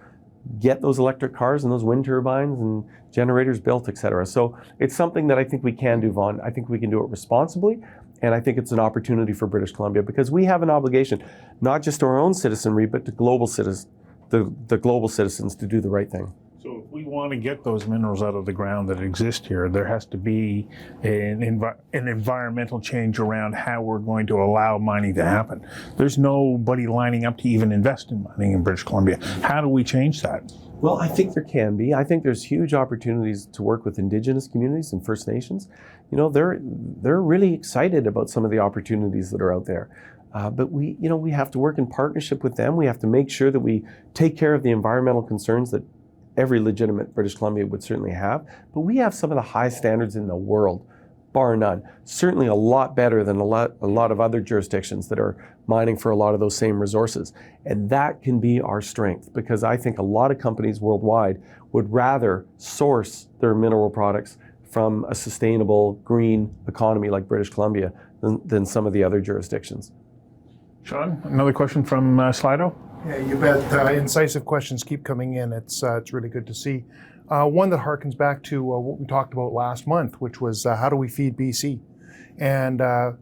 get those electric cars and those wind turbines and generators built, et cetera. So it's something that I think we can do, Vaughn. I think we can do it responsibly, and I think it's an opportunity for British Columbia because we have an obligation, not just to our own citizenry, but to global citizens, the global citizens to do the right thing. So if we want to get those minerals out of the ground that exist here, there has to be an environmental change around how we're going to allow mining to happen. There's nobody lining up to even invest in mining in British Columbia. How do we change that? Well, I think there can be. I think there's huge opportunities to work with Indigenous communities and First Nations. You know, they're really excited about some of the opportunities that are out there. But we have to work in partnership with them. We have to make sure that we take care of the environmental concerns that every legitimate British Columbia would certainly have. But we have some of the highest standards in the world, bar none. Certainly a lot better than a lot of other jurisdictions that are mining for a lot of those same resources. And that can be our strength because I think a lot of companies worldwide would rather source their mineral products from a sustainable green economy like British Columbia than some of the other jurisdictions. Sean, another question from Slido? Yeah, you bet. Incisive questions keep coming in. It's really good to see. One that harkens back to what we talked about last month, which was how do we feed BC? And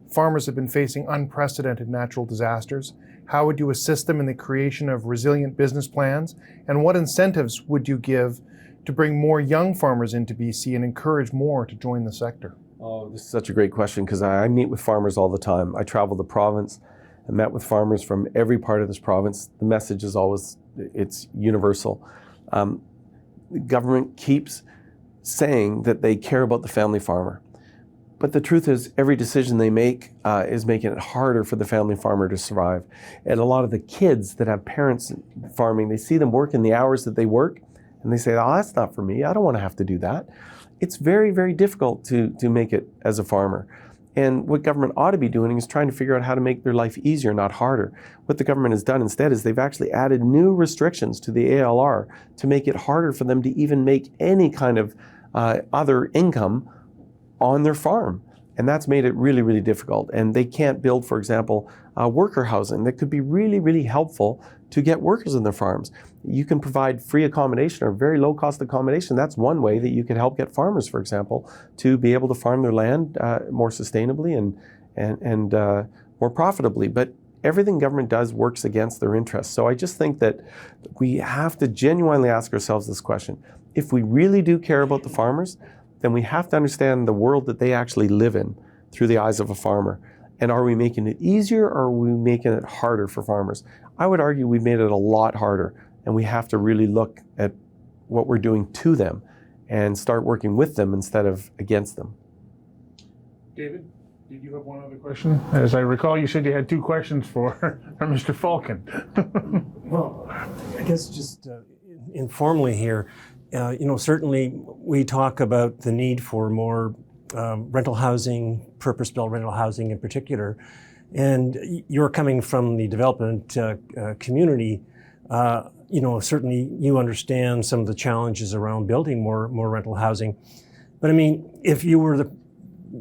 farmers have been facing unprecedented natural disasters. How would you assist them in the creation of resilient business plans? And what incentives would you give to bring more young farmers into BC and encourage more to join the sector? Oh, this is such a great question because I meet with farmers all the time. I travel the province. I met with farmers from every part of this province. The message is always, it's universal. The government keeps saying that they care about the family farmer. But the truth is, every decision they make is making it harder for the family farmer to survive. And a lot of the kids that have parents farming, they see them work in the hours that they work, and they say, oh, that's not for me. I don't want to have to do that. It's very, very difficult to make it as a farmer. And what government ought to be doing is trying to figure out how to make their life easier, not harder. What the government has done instead is they've actually added new restrictions to the ALR to make it harder for them to even make any kind of other income on their farm. And that's made it really, really difficult. And they can't build, for example, worker housing that could be really, really helpful to get workers in their farms. You can provide free accommodation or very low cost accommodation. That's one way that you could help get farmers, for example, to be able to farm their land more sustainably and more profitably. But everything government does works against their interests. So I just think that we have to genuinely ask ourselves this question. If we really do care about the farmers, then we have to understand the world that they actually live in through the eyes of a farmer. And are we making it easier or are we making it harder for farmers? I would argue we've made it a lot harder, and we have to really look at what we're doing to them and start working with them instead of against them. David, did you have one other question? As I recall, you said you had two questions for Mr. Falcon. Well, I guess just informally here, certainly we talk about the need for more rental housing, purpose-built rental housing in particular. And you're coming from the development community. Certainly you understand some of the challenges around building more rental housing. But I mean, if you were the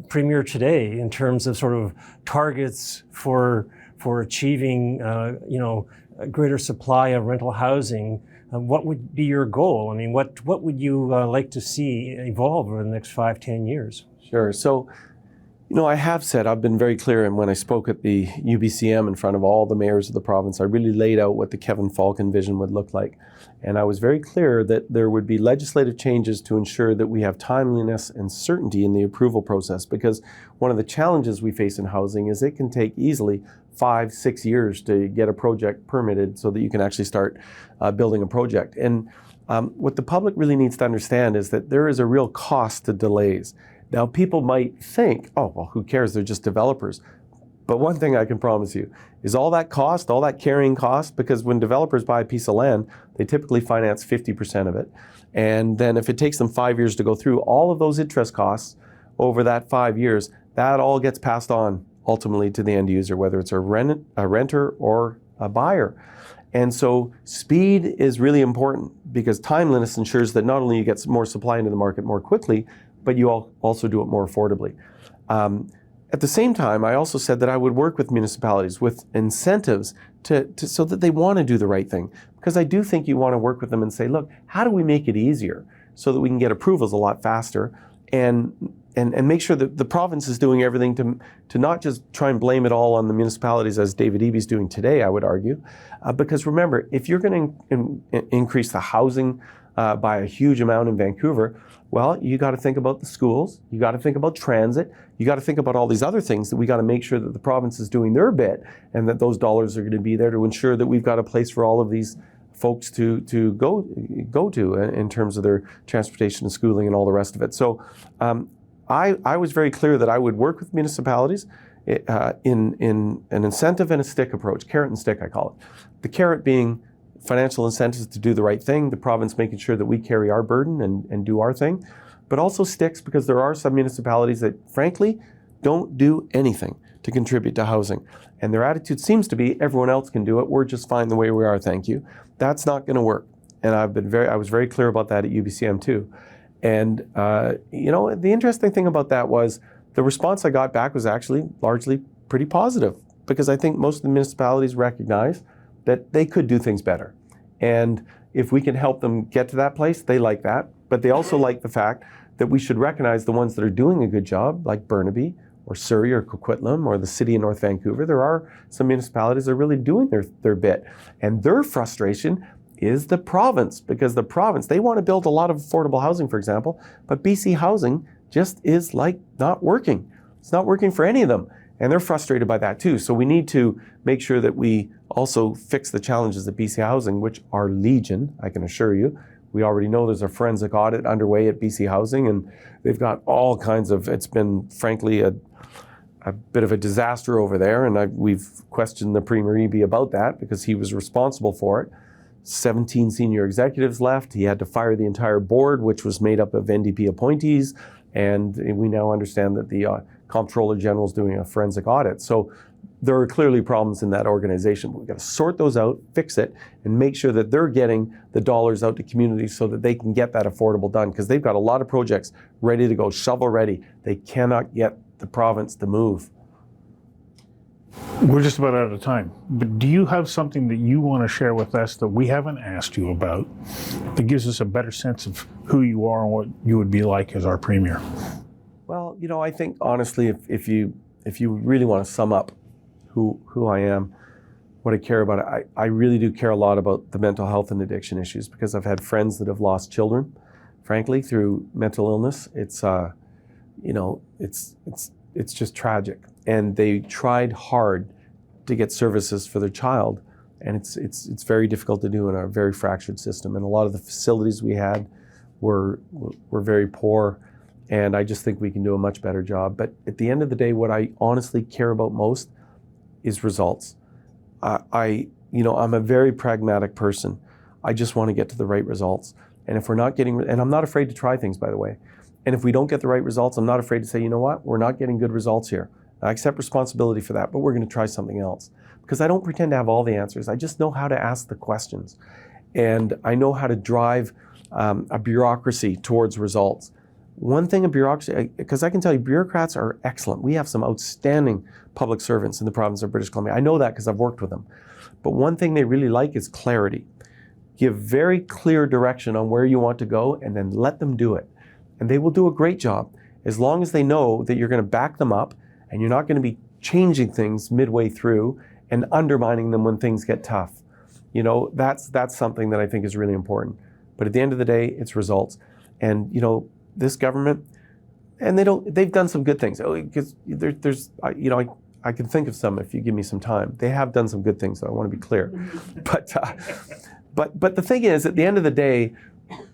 Premier today in terms of sort of targets for achieving, a greater supply of rental housing, what would be your goal? I mean, what would you like to see evolve over the next 5-10 years? Sure. So, I have said, I've been very clear, and when I spoke at the UBCM in front of all the mayors of the province, I really laid out what the Kevin Falcon vision would look like. And I was very clear that there would be legislative changes to ensure that we have timeliness and certainty in the approval process, because one of the challenges we face in housing is it can take easily 5-6 years to get a project permitted so that you can actually start building a project. And what the public really needs to understand is that there is a real cost to delays. Now, people might think, oh, well, who cares? They're just developers. But one thing I can promise you is all that cost, all that carrying cost, because when developers buy a piece of land, they typically finance 50% of it. And then if it takes them 5 years to go through, all of those interest costs over that 5 years, that all gets passed on ultimately to the end user, whether it's a renter or a buyer. And so speed is really important, because timeliness ensures that not only you get more supply into the market more quickly, but you also do it more affordably. At the same time, I also said that I would work with municipalities with incentives so that they want to do the right thing. Because I do think you want to work with them and say, look, how do we make it easier so that we can get approvals a lot faster, and make sure that the province is doing everything to not just try and blame it all on the municipalities, as David Eby's doing today, I would argue. Because remember, if you're going to increase the housing by a huge amount in Vancouver, well, you got to think about the schools, you got to think about transit, you got to think about all these other things that we got to make sure that the province is doing their bit, and that those dollars are going to be there to ensure that we've got a place for all of these folks to go to in terms of their transportation and schooling and all the rest of it. So I was very clear that I would work with municipalities in an incentive and a stick approach, carrot and stick I call it. The carrot being financial incentives to do the right thing, the province making sure that we carry our burden and do our thing, but also sticks, because there are some municipalities that frankly don't do anything to contribute to housing. And their attitude seems to be, everyone else can do it, we're just fine the way we are, thank you. That's not going to work. And I was very clear about that at UBCM too. And the interesting thing about that was the response I got back was actually largely pretty positive, because I think most of the municipalities recognize that they could do things better. And if we can help them get to that place, they like that. But they also like the fact that we should recognize the ones that are doing a good job, like Burnaby or Surrey or Coquitlam or the city of North Vancouver. There are some municipalities that are really doing their bit. And their frustration is the province, because the province, they want to build a lot of affordable housing, for example, but BC Housing just is like not working. It's not working for any of them. And they're frustrated by that too. So we need to make sure that we also fix the challenges at BC Housing, which are legion, I can assure you. We already know there's a forensic audit underway at BC Housing, and they've got all kinds of, it's been frankly a bit of a disaster over there. And we've questioned the Premier Eby about that, because he was responsible for it. 17 senior executives left. He had to fire the entire board, which was made up of NDP appointees. And we now understand that the Comptroller General is doing a forensic audit. So there are clearly problems in that organization. But we've got to sort those out, fix it, and make sure that they're getting the dollars out to communities so that they can get that affordable done, because they've got a lot of projects ready to go, shovel ready. They cannot get the province to move. We're just about out of time, but do you have something that you want to share with us that we haven't asked you about that gives us a better sense of who you are and what you would be like as our Premier? Well, I think honestly, if you really want to sum up who I am, what I care about, I really do care a lot about the mental health and addiction issues, because I've had friends that have lost children, frankly, through mental illness. It's it's just tragic. And they tried hard to get services for their child, and it's very difficult to do in our very fractured system. And a lot of the facilities we had we're very poor, and I just think we can do a much better job. But at the end of the day, what I honestly care about most is results. I'm a very pragmatic person. I just want to get to the right results. And if we're not getting, and I'm not afraid to try things, by the way. And if we don't get the right results, I'm not afraid to say, you know what, we're not getting good results here. I accept responsibility for that, but we're going to try something else. Because I don't pretend to have all the answers. I just know how to ask the questions. And I know how to drive a bureaucracy towards results. One thing a bureaucracy, because I can tell you, bureaucrats are excellent. We have some outstanding public servants in the province of British Columbia. I know that because I've worked with them. But one thing they really like is clarity. Give very clear direction on where you want to go and then let them do it. And they will do a great job as long as they know that you're going to back them up and you're not going to be changing things midway through and undermining them when things get tough. You know, that's something that I think is really important. But at the end of the day, it's results. And, you know, this government, and they've done some good things. Because I can think of some if you give me some time. They have done some good things, though, I want to be clear. But the thing is, at the end of the day,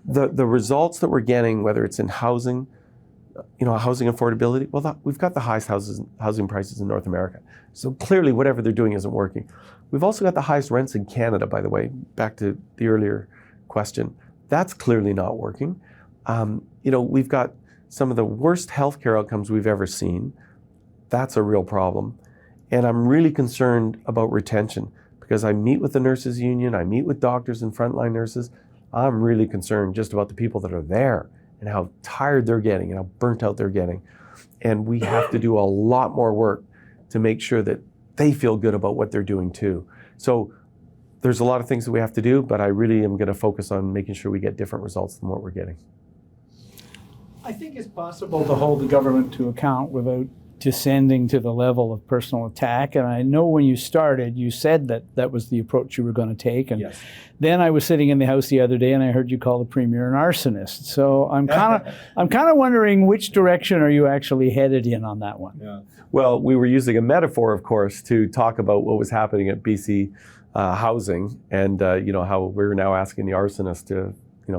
the results that we're getting, whether it's in housing, housing affordability, well, we've got the highest housing prices in North America. So clearly whatever they're doing isn't working. We've also got the highest rents in Canada, by the way, back to the earlier question. That's clearly not working. We've got some of the worst healthcare outcomes we've ever seen. That's a real problem. And I'm really concerned about retention because I meet with the nurses union, I meet with doctors and frontline nurses. I'm really concerned just about the people that are there and how tired they're getting and how burnt out they're getting. And we have to do a lot more work to make sure that they feel good about what they're doing too. So there's a lot of things that we have to do, but I really am going to focus on making sure we get different results than what we're getting. I think it's possible to hold the government to account without descending to the level of personal attack. And I know when you started, you said that was the approach you were going to take. And yes. Then I was sitting in the House the other day and I heard you call the Premier an arsonist. So I'm kind of wondering which direction are you actually headed in on that one? Yeah. Well, we were using a metaphor, of course, to talk about what was happening at BC housing and how we're now asking the arsonist to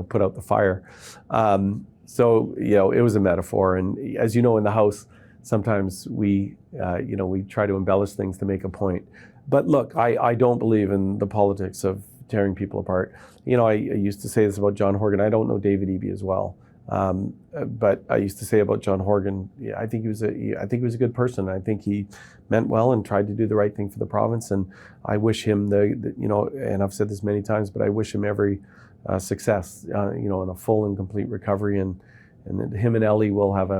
put out the fire. So it was a metaphor. And as you know, in the House, sometimes we try to embellish things to make a point. But look, I don't believe in the politics of tearing people apart. I used to say this about John Horgan. I don't know David Eby as well, but I used to say about John Horgan, I think he was a good person. I think he meant well and tried to do the right thing for the province. And I wish him and I've said this many times, but I wish him every success, in a full and complete recovery. And him and Ellie will have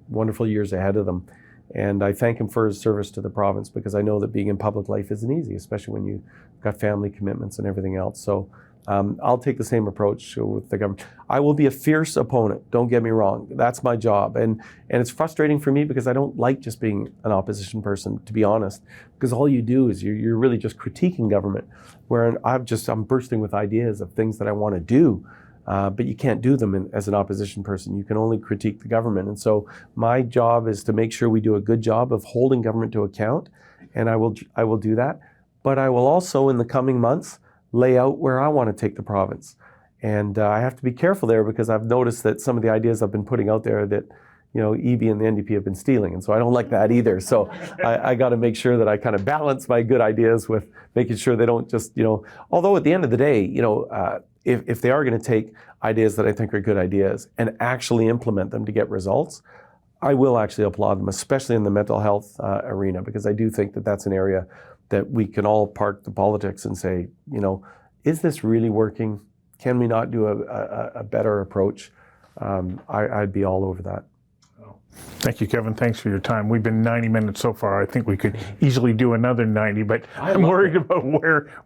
wonderful years ahead of them. And I thank him for his service to the province because I know that being in public life isn't easy, especially when you've got family commitments and everything else. So I'll take the same approach with the government. I will be a fierce opponent, don't get me wrong. That's my job. And it's frustrating for me because I don't like just being an opposition person, to be honest, because all you do is you're really just critiquing government, where I'm bursting with ideas of things that I want to do. But you can't do them as an opposition person. You can only critique the government. And so my job is to make sure we do a good job of holding government to account, and I will do that. But I will also, in the coming months, lay out where I want to take the province. And I have to be careful there because I've noticed that some of the ideas I've been putting out there that EB and the NDP have been stealing. And so I don't like that either. So I got to make sure that I kind of balance my good ideas with making sure they don't just, although at the end of the day, if they are going to take ideas that I think are good ideas and actually implement them to get results, I will actually applaud them, especially in the mental health arena, because I do think that that's an area that we can all park the politics and say, is this really working? Can we not do a better approach? I'd be all over that. Thank you, Kevin. Thanks for your time. We've been 90 minutes so far. I think we could easily do another 90, but I'm worried about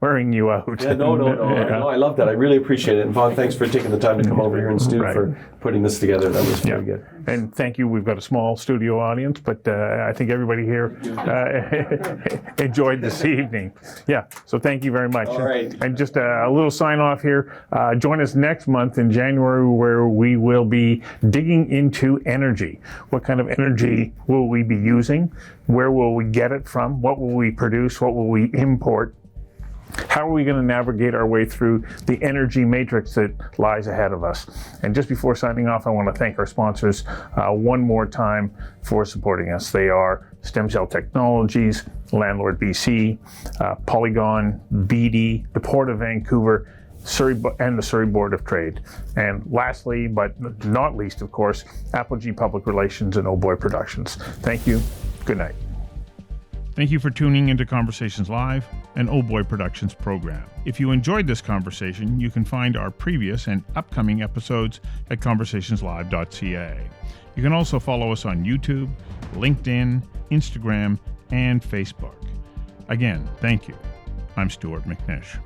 wearing you out. Yeah, no, I love that. I really appreciate it. And Vaughn, thanks for taking the time to come over here, and Stu for putting this together. That was very good. And thank you. We've got a small studio audience, but I think everybody here enjoyed this evening. Yeah, so thank you very much. All right. And just a little sign off here. Join us next month in January where we will be digging into energy. What kind of energy will we be using? Where will we get it from? What will we produce? What will we import? How are we going to navigate our way through the energy matrix that lies ahead of us? And just before signing off, I want to thank our sponsors one more time for supporting us. They are Stem Cell Technologies, Landlord BC, Polygon, BD, the Port of Vancouver, Surrey, and the Surrey Board of Trade. And lastly, but not least, of course, Apogee Public Relations and Oh Boy Productions. Thank you. Good night. Thank you for tuning into Conversations Live, an Oh Boy Productions program. If you enjoyed this conversation, you can find our previous and upcoming episodes at conversationslive.ca. You can also follow us on YouTube, LinkedIn, Instagram, and Facebook. Again, thank you. I'm Stuart McNish.